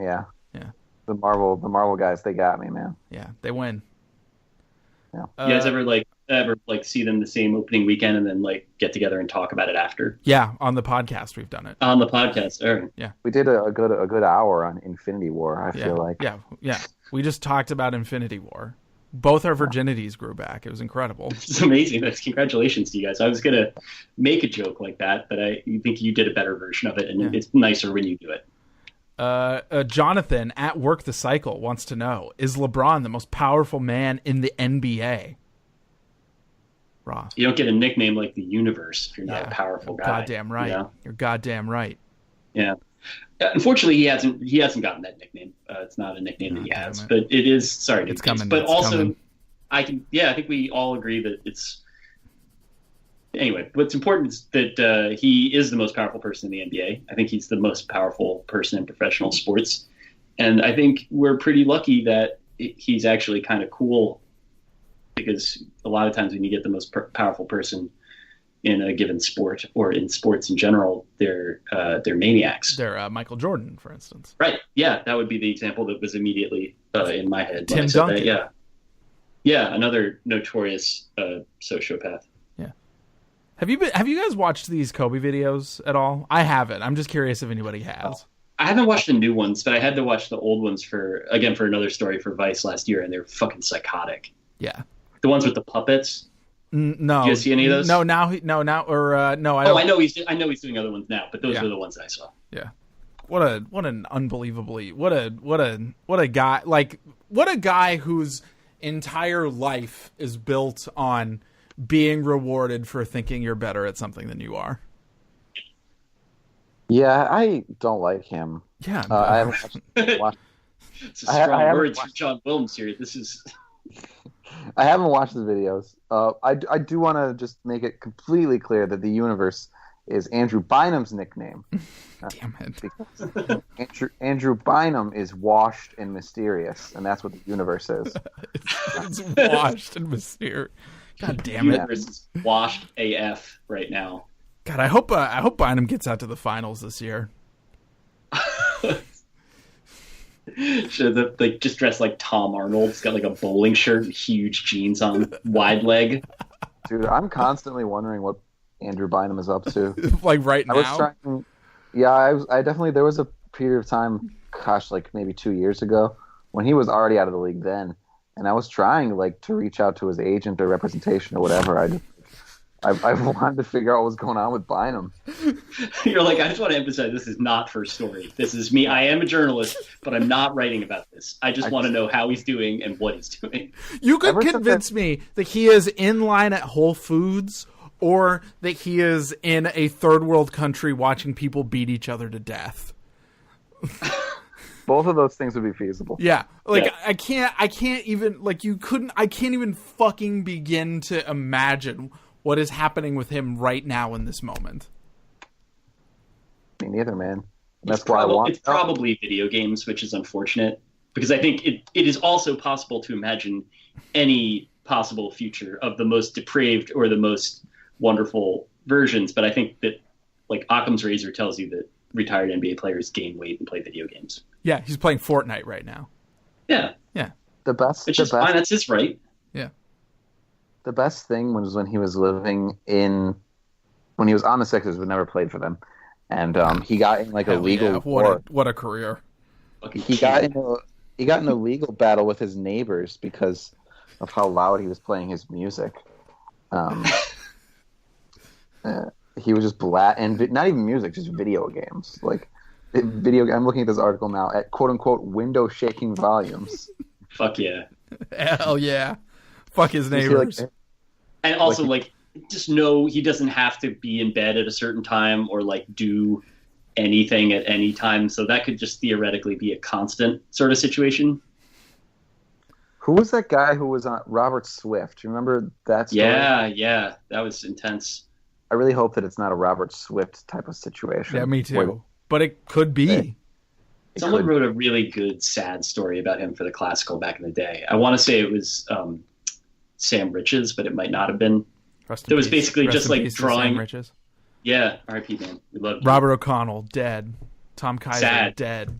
Yeah. The Marvel guys, they got me, man. Yeah, they win. Yeah. You guys ever see them the same opening weekend and then like get together and talk about it after? Yeah, on the podcast we've done it. On the podcast, all right. Yeah. We did a good hour on Infinity War. I feel like. Yeah. We just talked about Infinity War. Both our virginities grew back. It was incredible. It's amazing. Congratulations to you guys. I was gonna make a joke like that, but I think you did a better version of it, and it's nicer when you do it. Jonathan at Work the Cycle wants to know: is LeBron the most powerful man in the NBA? Roth. You don't get a nickname like the Universe if you're not a powerful guy. Goddamn right. You're goddamn right. Yeah. Unfortunately, he hasn't gotten that nickname. It's not a nickname that he has, but it is. Sorry, it's coming. But it's also, coming. I think we all agree that it's. Anyway, what's important is that he is the most powerful person in the NBA. I think he's the most powerful person in professional sports. And I think we're pretty lucky that he's actually kind of cool, because a lot of times when you get the most powerful person in a given sport or in sports in general, they're maniacs. They're Michael Jordan, for instance. Right. Yeah, that would be the example that was immediately in my head. Tim Duncan. That, yeah, another notorious sociopath. Have you guys watched these Kobe videos at all? I haven't. I'm just curious if anybody has. I haven't watched the new ones, but I had to watch the old ones for another story for Vice last year, and they're fucking psychotic. Yeah. The ones with the puppets. No. Did you see any of those? No. I know he's doing other ones now, but those were the ones I saw. Yeah. What an unbelievably what a guy, like what a guy whose entire life is built on being rewarded for thinking you're better at something than you are. Yeah, I don't like him. Yeah, I haven't watched. It's a strong words for John Wilmes here. This is. I haven't watched the videos. I do want to just make it completely clear that the Universe is Andrew Bynum's nickname. Damn it! Because Andrew Bynum is washed and mysterious, and that's what the Universe is. it's washed and mysterious. God damn it! Universe is washed AF right now. God, I hope Bynum gets out to the finals this year. Should just dress like Tom Arnold. He's got like a bowling shirt, huge jeans on, wide leg. Dude, I'm constantly wondering what Andrew Bynum is up to. Like right now? I definitely, there was a period of time, gosh, like maybe 2 years ago, when he was already out of the league then, and I was trying like to reach out to his agent or representation or whatever. I wanted to figure out what was going on with Bynum. You're like, I just want to emphasize this is not First Story. This is me. I am a journalist, but I'm not writing about this. I just want to know how he's doing and what he's doing. You could convince me that he is in line at Whole Foods or that he is in a third world country watching people beat each other to death. Both of those things would be feasible. Yeah. I can't even fucking begin to imagine what is happening with him right now in this moment. Me neither, man. That's why I want. It's probably video games, which is unfortunate because I think it is also possible to imagine any possible future of the most depraved or the most wonderful versions. But I think that like Occam's razor tells you that retired NBA players gain weight and play video games. Yeah, he's playing Fortnite right now. Yeah. The best. Which is fine. That's his right. Yeah. The best thing was when he was when he was on the Sixers, but never played for them, and he got in like a legal war. What a career! He got in a legal battle with his neighbors because of how loud he was playing his music. He was just and not even music, just video games. Like I'm looking at this article now at quote unquote window shaking volumes. Fuck yeah! Hell yeah! Fuck his neighbors. And also, just know he doesn't have to be in bed at a certain time or, do anything at any time. So that could just theoretically be a constant sort of situation. Who was that guy who was on Robert Swift? Do you remember that story? Yeah. That was intense. I really hope that it's not a Robert Swift type of situation. Yeah, me too. But it could be. Someone wrote a really good, sad story about him for the Classical back in the day. I want to say it was Sam Riches, but it might not have been. It was basically just drawing. Sam Riches. Yeah, R.I.P. man, we love you. Robert O'Connell dead. Tom Kaiser sad. Dead.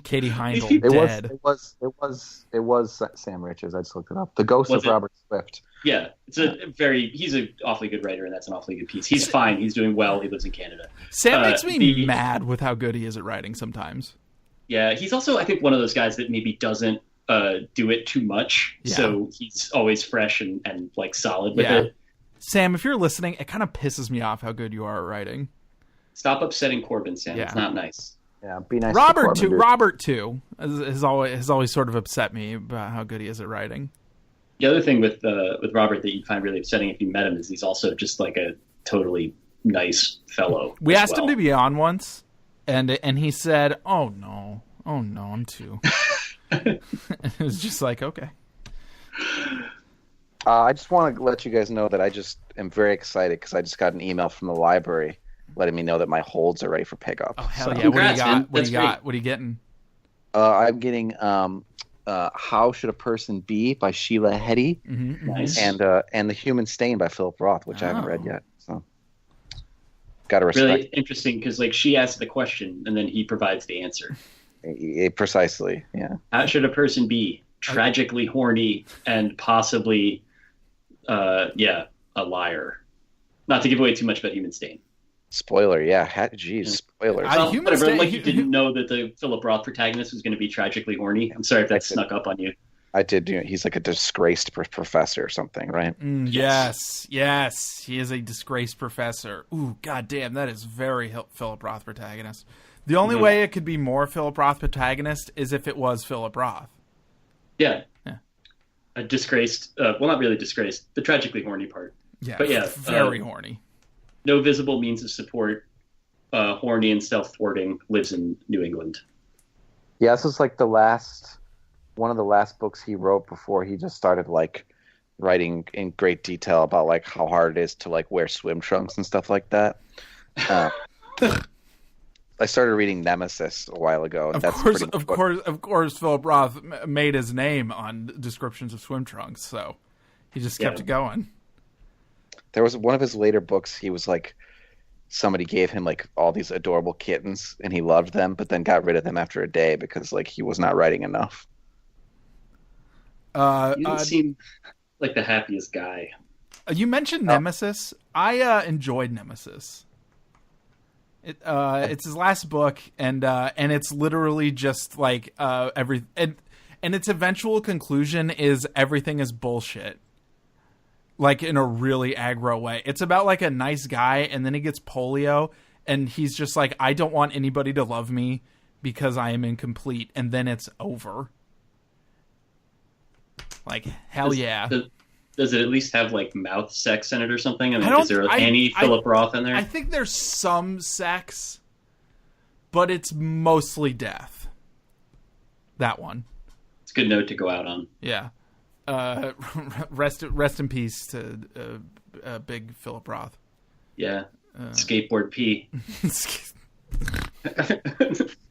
Katie Heindel dead. It was Sam Riches. I just looked it up. The Ghost of Robert Swift. Yeah, he's an awfully good writer, and that's an awfully good piece. He's fine. He's doing well. He lives in Canada. Sam makes me mad with how good he is at writing sometimes. Yeah, he's also, I think, one of those guys that maybe doesn't do it too much. Yeah. So he's always fresh and solid with it. Sam, if you're listening, it kind of pisses me off how good you are at writing. Stop upsetting Corbin, Sam. Yeah. It's not nice. Yeah, be nice. Robert too has always sort of upset me about how good he is at writing. The other thing with Robert that you'd find really upsetting if you met him is he's also just like a totally nice fellow. We asked him to be on once, and he said, "Oh no, I'm too." It was just like, okay. I just want to let you guys know that I just am very excited because I just got an email from the library letting me know that my holds are ready for pickup. Oh hell yeah! Congrats, what do you got? What are you getting? I'm getting How Should a Person Be by Sheila Heti, nice, and The Human Stain by Philip Roth, which I haven't read yet. So gotta respect. Really interesting because she asks the question and then he provides the answer. Precisely, yeah. How should a person be? Tragically horny and possibly, a liar. Not to give away too much about Human Stain. Spoiler, yeah. Spoilers. Whatever. You didn't know that the Philip Roth protagonist was going to be tragically horny. I'm sorry if that snuck up on you. I did. He's like a disgraced professor or something, right? Yes. He is a disgraced professor. Ooh, goddamn, that is very Philip Roth protagonist. The only way it could be more Philip Roth protagonist is if it was Philip Roth. Yeah. A disgraced, well, not really disgraced, the tragically horny part. Yeah, but yeah, very horny. No visible means of support, horny and self-thwarting, lives in New England. Yeah, this is like one of the last books he wrote before he just started writing in great detail about how hard it is to wear swim trunks and stuff like that. I started reading Nemesis a while ago. And of course, Philip Roth made his name on descriptions of swim trunks, so he just kept it going. There was one of his later books. He was somebody gave him all these adorable kittens, and he loved them, but then got rid of them after a day because he was not writing enough. You didn't seem like the happiest guy. You mentioned Nemesis. I enjoyed Nemesis. It's his last book, and it's literally just like and its eventual conclusion is everything is bullshit. Like in a really aggro way. It's about like a nice guy, and then he gets polio, and he's just like, I don't want anybody to love me because I am incomplete, and then it's over. Like, hell yeah. Does it at least have like mouth sex in it or something? I mean, is there any Philip Roth in there? I think there's some sex, but it's mostly death. That one. It's a good note to go out on. Yeah. Rest in peace to big Philip Roth. Yeah. Skateboard P.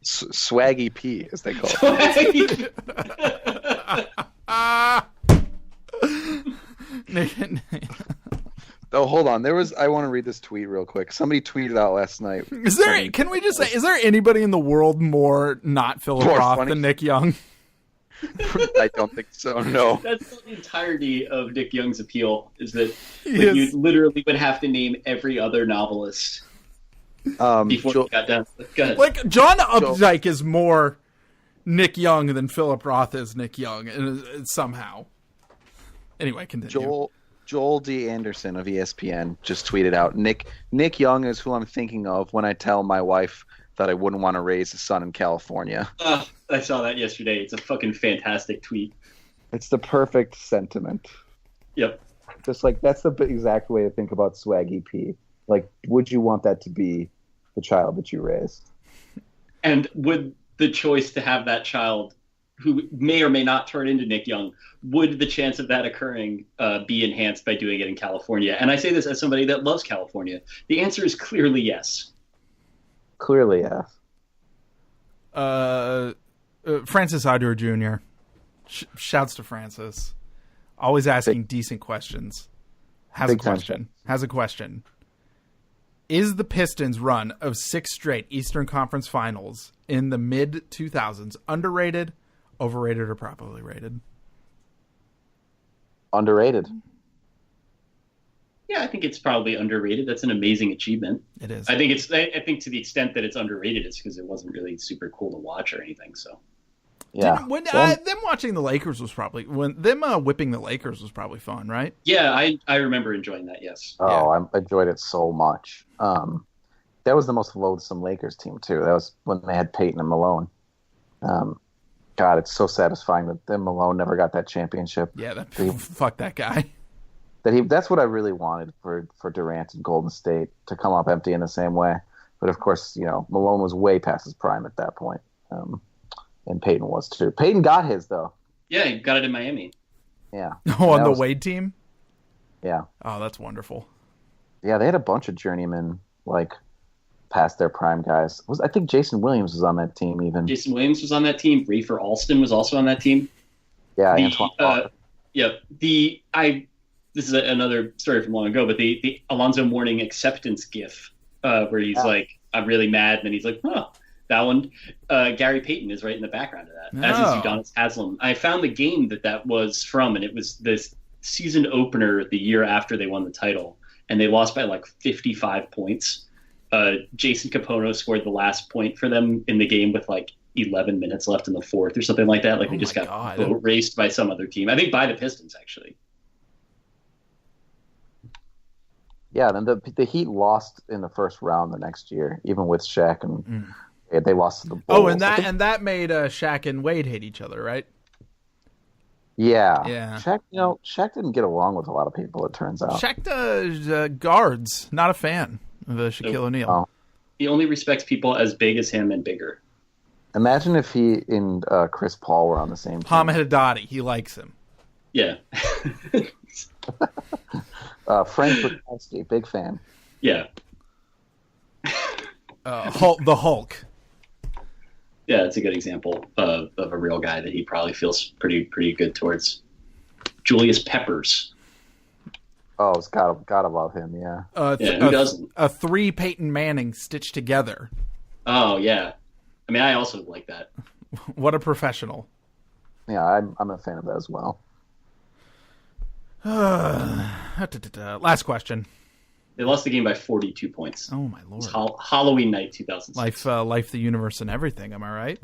Swaggy P, as they call it. Oh, hold on. I want to read this tweet real quick. Somebody tweeted out last night. Is there anybody in the world more not Philip Roth funny? than Nick Young? I don't think so, no. That's the entirety of Nick Young's appeal, is that you literally would have to name every other novelist before you got done. Go ahead. Like, John Updike is more Nick Young than Philip Roth is Nick Young, somehow. Anyway, continue. Joel D. Anderson of ESPN just tweeted out, Nick Young is who I'm thinking of when I tell my wife that I wouldn't want to raise a son in California. I saw that yesterday. It's a fucking fantastic tweet. It's the perfect sentiment. Yep. Just like, that's the exact way to think about Swaggy P. Like, would you want that to be the child that you raised? And would the choice to have that child, who may or may not turn into Nick Young, would the chance of that occurring be enhanced by doing it in California? And I say this as somebody that loves California. The answer is clearly yes. Clearly, yes. Francis Adur Jr. Shouts to Francis. Always asking decent questions. Has a question. Is the Pistons' run of 6 straight Eastern Conference Finals in the mid-2000s underrated, overrated, or properly rated? Underrated. Yeah, I think it's probably underrated. That's an amazing achievement. It is. I think to the extent that it's underrated, it's because it wasn't really super cool to watch or anything. So, yeah. Them watching the Lakers was probably whipping the Lakers was probably fun, right? Yeah, I remember enjoying that. Yes. Oh, yeah. I enjoyed it so much. That was the most loathsome Lakers team too. That was when they had Peyton and Malone. God, it's so satisfying that Malone never got that championship. Yeah, fuck that guy. That's what I really wanted for Durant and Golden State, to come up empty in the same way. But of course, Malone was way past his prime at that point. And Peyton was too. Peyton got his though. Yeah, he got it in Miami. Yeah. Oh, on the Wade team? Yeah. Oh, that's wonderful. Yeah, they had a bunch of journeymen past their prime guys. I think Jason Williams was on that team even. Jason Williams was on that team. Rafer Alston was also on that team. Yeah, Antoine Walker. Yep. This is another story from long ago, but the Alonzo Mourning acceptance gif, where he's like, I'm really mad, and then he's like, that one. Gary Payton is right in the background of that, as is Udonis Haslem. I found the game that was from, and it was this season opener the year after they won the title, and they lost by 55 points. Jason Capono scored the last point for them in the game with 11 minutes left in the fourth or something like that. They just got boat raced by some other team. I think by the Pistons, actually. Yeah, then the Heat lost in the first round the next year, even with Shaq, and they lost to the Bulls. Oh, and that made Shaq and Wade hate each other, right? Yeah. Yeah. Shaq didn't get along with a lot of people, it turns out. Shaq does guards, not a fan of Shaquille O'Neal. Oh. He only respects people as big as him and bigger. Imagine if he and Chris Paul were on the same team. Hamid Haddadi, he likes him. Yeah. Frank Brickowski, big fan. Yeah. The Hulk. Yeah, that's a good example of a real guy that he probably feels pretty good towards. Julius Peppers. Oh, it's gotta love him, yeah. Who doesn't? A 3 Peyton Manning stitched together. Oh, yeah. I mean, I also like that. What a professional. Yeah, I'm a fan of that as well. Last question. They lost the game by 42 points. Oh my lord! Halloween night, 2006. Life, the universe, and everything. Am I right?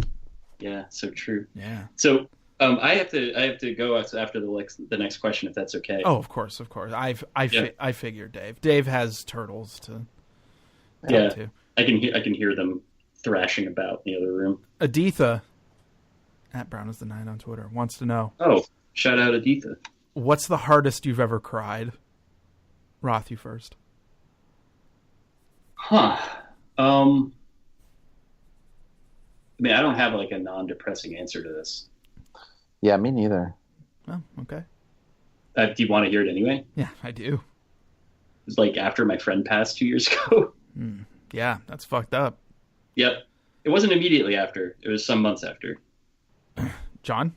Yeah, so true. Yeah. So I have to go after the next question, if that's okay. Oh, of course. I figured Dave has turtles to. Yeah, I can hear them thrashing about in the other room. Aditha, at Brown is the 9 on Twitter, wants to know. Oh, shout out Aditha. What's the hardest you've ever cried? Roth, you first. Huh. I mean, I don't have like a non-depressing answer to this. Yeah, me neither. Oh, okay. Do you want to hear it anyway? Yeah, I do. It was like after my friend passed 2 years ago. Yeah, that's fucked up. Yep. It wasn't immediately after. It was some months after. John?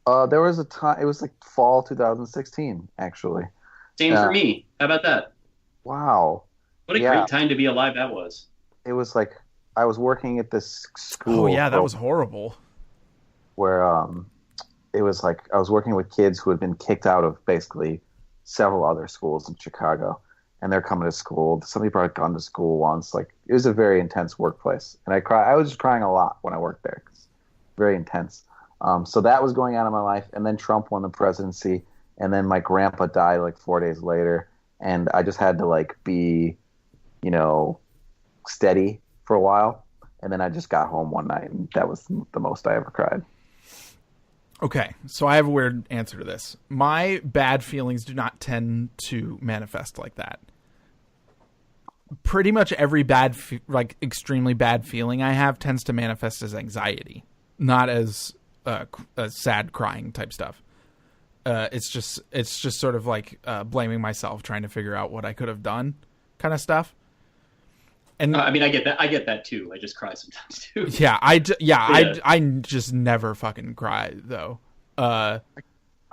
There was a time, it was like fall 2016, actually. Same for me. How about that? Wow. What a great time to be alive that was. It was like, I was working at this school. Oh, yeah, that was horrible. Where it was like, I was working with kids who had been kicked out of basically several other schools in Chicago. And they're coming to school. Somebody brought a gun to school once. Like, it was a very intense workplace. And I was just crying a lot when I worked there. It's very intense. So that was going on in my life. And then Trump won the presidency. And then my grandpa died like 4 days later. And I just had to like be, steady for a while. And then I just got home one night, and that was the most I ever cried. Okay, so I have a weird answer to this. My bad feelings do not tend to manifest like that. Pretty much every extremely bad feeling I have tends to manifest as anxiety, not as sad crying type stuff. It's just sort of like blaming myself, trying to figure out what I could have done, kind of stuff. And I mean, I get that too. I just cry sometimes too. Yeah, I just never fucking cry though. I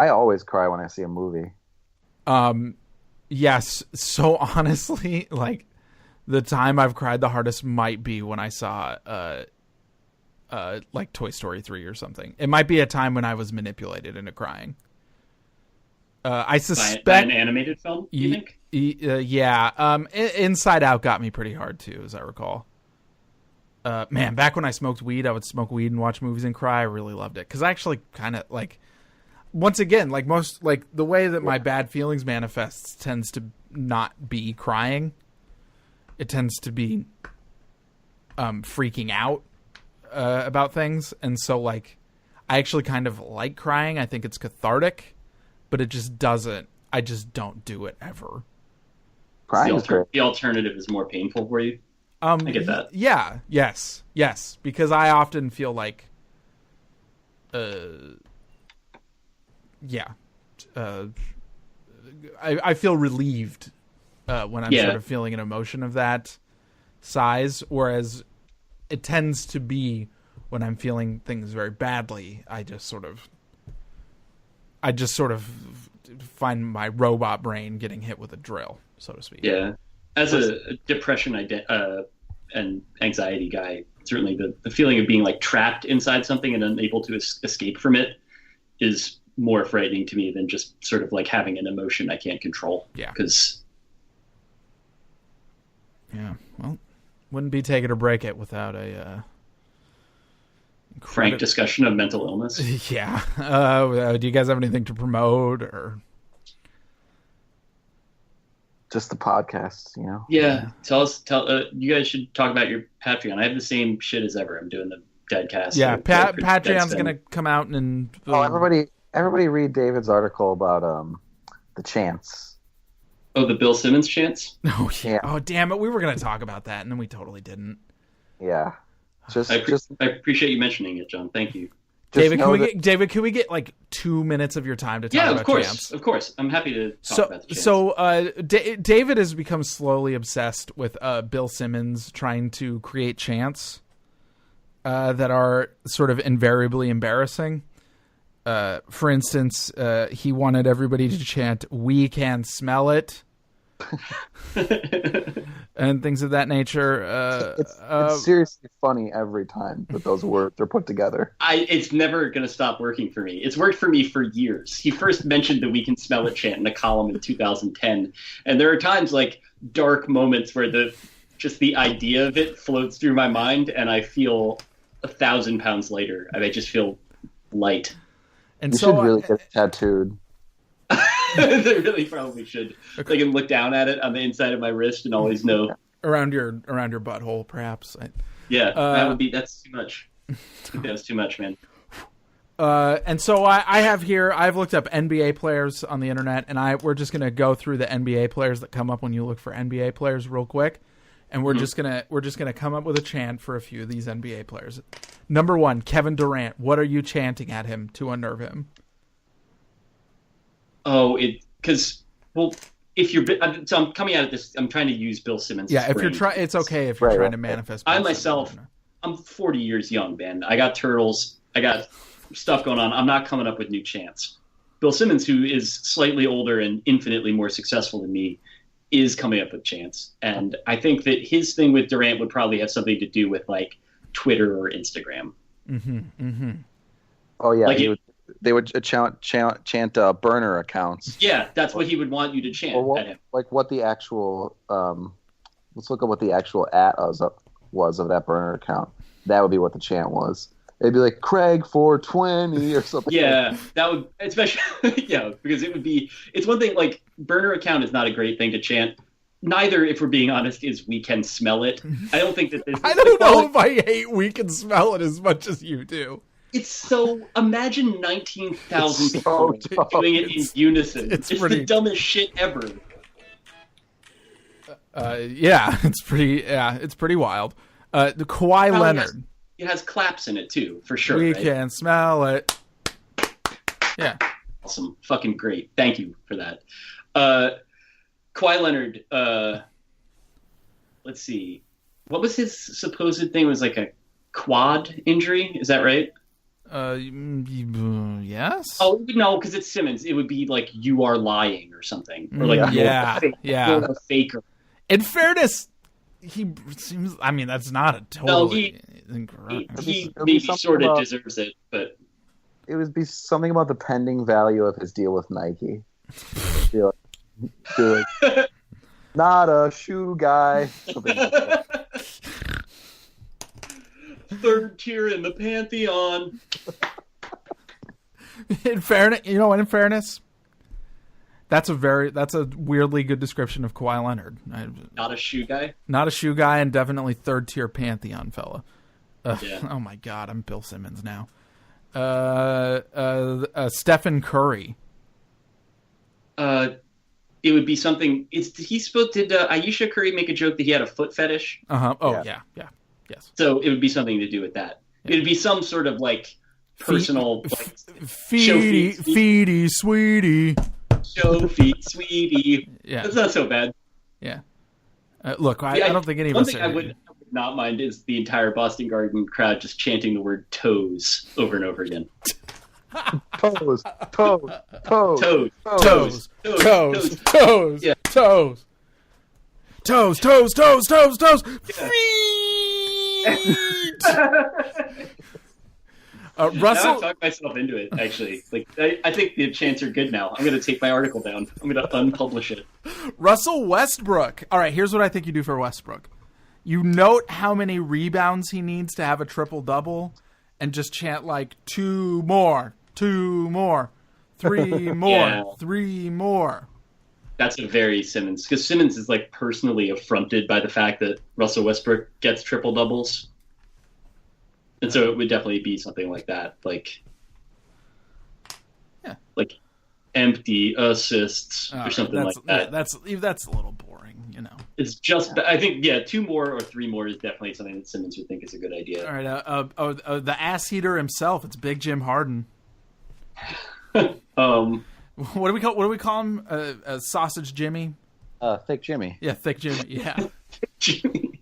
always cry when I see a movie. Yes. So honestly, like the time I've cried the hardest might be when I saw like Toy Story 3 or something. It might be a time when I was manipulated into crying. I suspect by an animated film. You think? Yeah. Inside Out got me pretty hard too, as I recall. Man, back when I smoked weed, I would smoke weed and watch movies and cry. I really loved it because I actually kind of like. Once again, like most, like the way that my bad feelings manifests tends to not be crying. It tends to be freaking out about things, and so like I actually kind of like crying. I think it's cathartic. But it just doesn't. I just don't do it ever. The alternative is more painful for you. I get that. Yeah. Yes. Because I often feel like, I feel relieved when I'm sort of feeling an emotion of that size, whereas it tends to be when I'm feeling things very badly. I just sort of find my robot brain getting hit with a drill, so to speak. Yeah. As a depression and anxiety guy, certainly the feeling of being like trapped inside something and unable to escape from it is more frightening to me than just sort of like having an emotion I can't control. Yeah. Yeah. Well, wouldn't be take it or break it without a frank discussion of mental illness. Yeah. Do you guys have anything to promote or? Just the podcast, Yeah. Tell you guys should talk about your Patreon. I have the same shit as ever. I'm doing the Deadcast. Yeah. Patreon's going to come out and. Everybody read David's article about the chants. Oh, the Bill Simmons chants? Oh, yeah. Oh, damn it. We were going to talk about that and then we totally didn't. Yeah. I appreciate you mentioning it, John. Thank you. David, can we get like 2 minutes of your time to talk about chants? Of course. I'm happy to talk about the chants. So David has become slowly obsessed with Bill Simmons trying to create chants that are sort of invariably embarrassing. For instance, he wanted everybody to chant, "We can smell it," and things of that nature. It's seriously funny every time that those words are put together. It's never going to stop working for me. It's worked for me for years. He first mentioned the "We Can Smell It" chant in a column in 2010, and there are times like dark moments where just the idea of it floats through my mind, and I feel 1,000 pounds lighter. I just feel light. And you should really get it tattooed. They really probably should. Okay. I can look down at it on the inside of my wrist and always know. Around your butthole, perhaps. That's too much. I think that's too much, man. And so I've looked up NBA players on the internet, and we're just gonna go through the NBA players that come up when you look for NBA players real quick, and we're just gonna come up with a chant for a few of these NBA players. Number 1, Kevin Durant. What are you chanting at him to unnerve him? Oh, if you're, so I'm coming at this. I'm trying to use Bill Simmons. Yeah, if you're trying, it's okay if you're trying to manifest. I myself, I'm 40 years young, man. I got turtles. I got stuff going on. I'm not coming up with new chants. Bill Simmons, who is slightly older and infinitely more successful than me, is coming up with chants. And I think that his thing with Durant would probably have something to do with like Twitter or Instagram. Mm-hmm. Mm-hmm. Oh yeah, like they would chant burner accounts. Yeah, that's what he would want you to chant at him. Like what the actual let's look at what the actual was of that burner account. That would be what the chant was. It'd be like Craig 420 or something. Yeah, that would, especially because it's one thing, like burner account is not a great thing to chant. Neither, if we're being honest, is "We Can Smell It." I don't think that this. I don't know if I hate "We Can Smell It" as much as you do. It's so. Imagine 19,000 people doing it in unison. It's the dumbest shit ever. It's pretty wild. The Kawhi Leonard. It has claps in it too, for sure. We can smell it. Yeah. Awesome. Fucking great. Thank you for that. Kawhi Leonard, let's see. What was his supposed thing? It was like a quad injury. Is that right? Yes. Oh, no, because it's Simmons. It would be like "You Are Lying" or something. Or like you're a faker. In fairness, he seems. I mean, that's not a totally. He maybe sort of deserves it, but it would be something about the pending value of his deal with Nike. Not a shoe guy. Something like that. Third tier in the pantheon. In fairness, that's a weirdly good description of Kawhi Leonard. Not a shoe guy. Not a shoe guy, and definitely third tier pantheon fella. Yeah. Oh my God, I'm Bill Simmons now. Stephen Curry. It would be something. Did Ayesha Curry make a joke that he had a foot fetish? Oh yeah. Yes. So it would be something to do with that. Yeah. It would be some sort of like personal, feety, sweetie. Show feet, sweetie. Yeah, that's not so bad. Yeah. Look, I don't think any of us. One thing I would not mind is the entire Boston Garden crowd just chanting the word "toes" over and over again. Toes. Yeah. Toes. Feet. Russell. Now I've talked myself into it. Actually, I think the chants are good now. I'm going to take my article down. I'm going to unpublish it. Russell Westbrook. All right, here's what I think you do for Westbrook. You note how many rebounds he needs to have a triple-double, and just chant like 2 more, 3 more, 3 more. That's a very Simmons, because Simmons is like personally affronted by the fact that Russell Westbrook gets triple doubles, and so it would definitely be something like that, like empty assists or something like that. That's a little boring, you know. It's just, I think, 2 more or 3 more is definitely something that Simmons would think is a good idea. All right, the ass eater himself. It's Big Jim Harden. What do we call him? Sausage Jimmy? Thick Jimmy. Yeah, Thick Jimmy. Yeah. Thick Jimmy.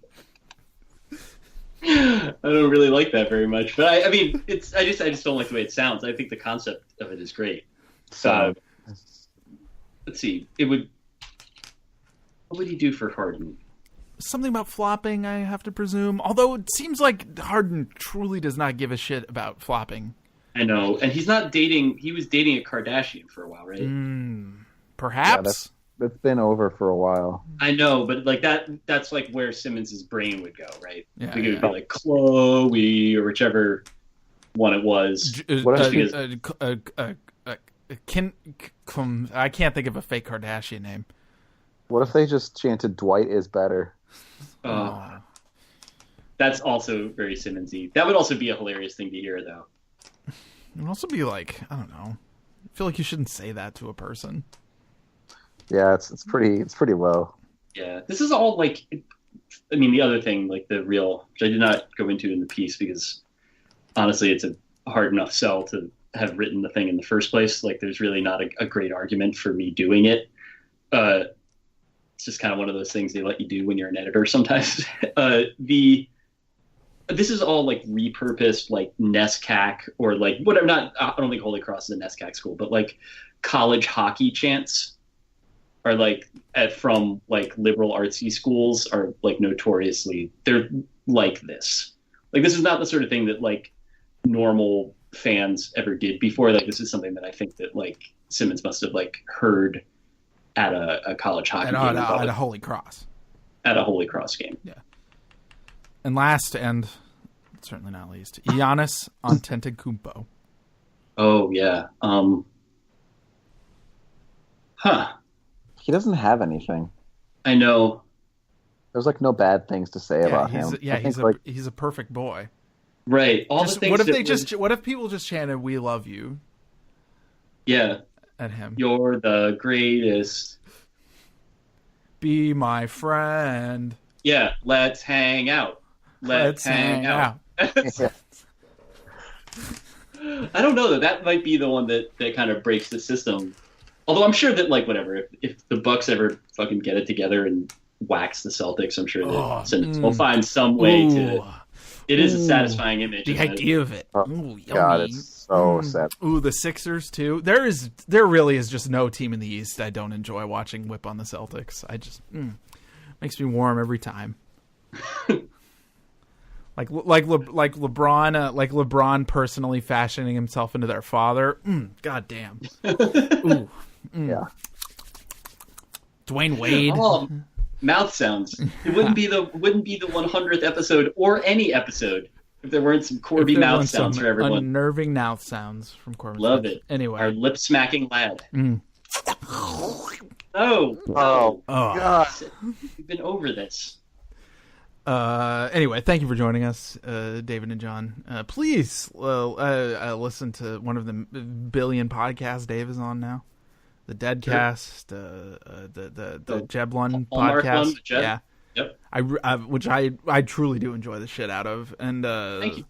I don't really like that very much, but I mean, I just don't like the way it sounds. I think the concept of it is great. So let's see. It would. What would he do for Harden? Something about flopping, I have to presume. Although it seems like Harden truly does not give a shit about flopping. I know, and he's not dating. He was dating a Kardashian for a while, right? Perhaps. Yeah, that's been over for a while. I know, but like that's like where Simmons' brain would go, right? Yeah, like it would be like Chloe or whichever one it was. I can't think of a fake Kardashian name. What if they just chanted "Dwight is better"? That's also very Simmonsy. That would also be a hilarious thing to hear, though. It would also be like, I don't know. I feel like you shouldn't say that to a person. Yeah, it's pretty low. Yeah, this is all like, I mean, the other thing, like the real, which I did not go into in the piece because honestly, it's a hard enough sell to have written the thing in the first place. Like, there's really not a great argument for me doing it. It's just kind of one of those things they let you do when you're an editor sometimes. This is all like repurposed, like NESCAC or like whatever. I don't think Holy Cross is a NESCAC school, but like college hockey chants are like from like liberal artsy schools are like notoriously, they're like this. Like, this is not the sort of thing that like normal fans ever did before. Like, this is something that I think that like Simmons must have like heard at a college hockey game. At a Holy Cross. At a Holy Cross game. Yeah. And last, and certainly not least, Giannis Antetokounmpo. Oh, yeah. He doesn't have anything. I know. There's like no bad things to say about him. He's a perfect boy. Right. What if people just chanted "We love you"? Yeah. At him. You're the greatest. Be my friend. Yeah. Let's hang out. Let's hang out. I don't know, though. That might be the one that kind of breaks the system. Although I'm sure that, like, whatever, if the Bucks ever fucking get it together and wax the Celtics, I'm sure that we'll find some way to. It is a satisfying image. The idea of it. Oh, God, it's so sad. Ooh, the Sixers too. There really is just no team in the East I don't enjoy watching whip on the Celtics. I just makes me warm every time. like LeBron personally fashioning himself into their father. God damn. Ooh. Yeah. Dwayne Wade. Oh, mouth sounds. It wouldn't be the 100th episode or any episode if there weren't some Corby mouth sounds for everyone. Unnerving mouth sounds from Corbin. Love it. Anyway, our lip smacking lad. Oh God. We've been over this. Anyway, thank you for joining us, David and John. Please listen to one of the billion podcasts Dave is on now. The Deadcast, the Jeblon podcast. One, Jeb? Yeah. Yep. Which I truly do enjoy the shit out of. And thank you.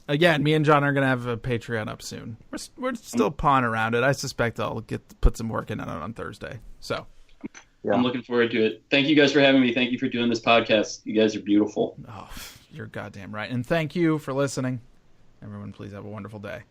Again, me and John are gonna have a Patreon up soon. We're still pawing around it. I suspect I'll put some work in on Thursday. So yeah. I'm looking forward to it. Thank you guys for having me. Thank you for doing this podcast. You guys are beautiful. Oh, you're goddamn right. And thank you for listening. Everyone, please have a wonderful day.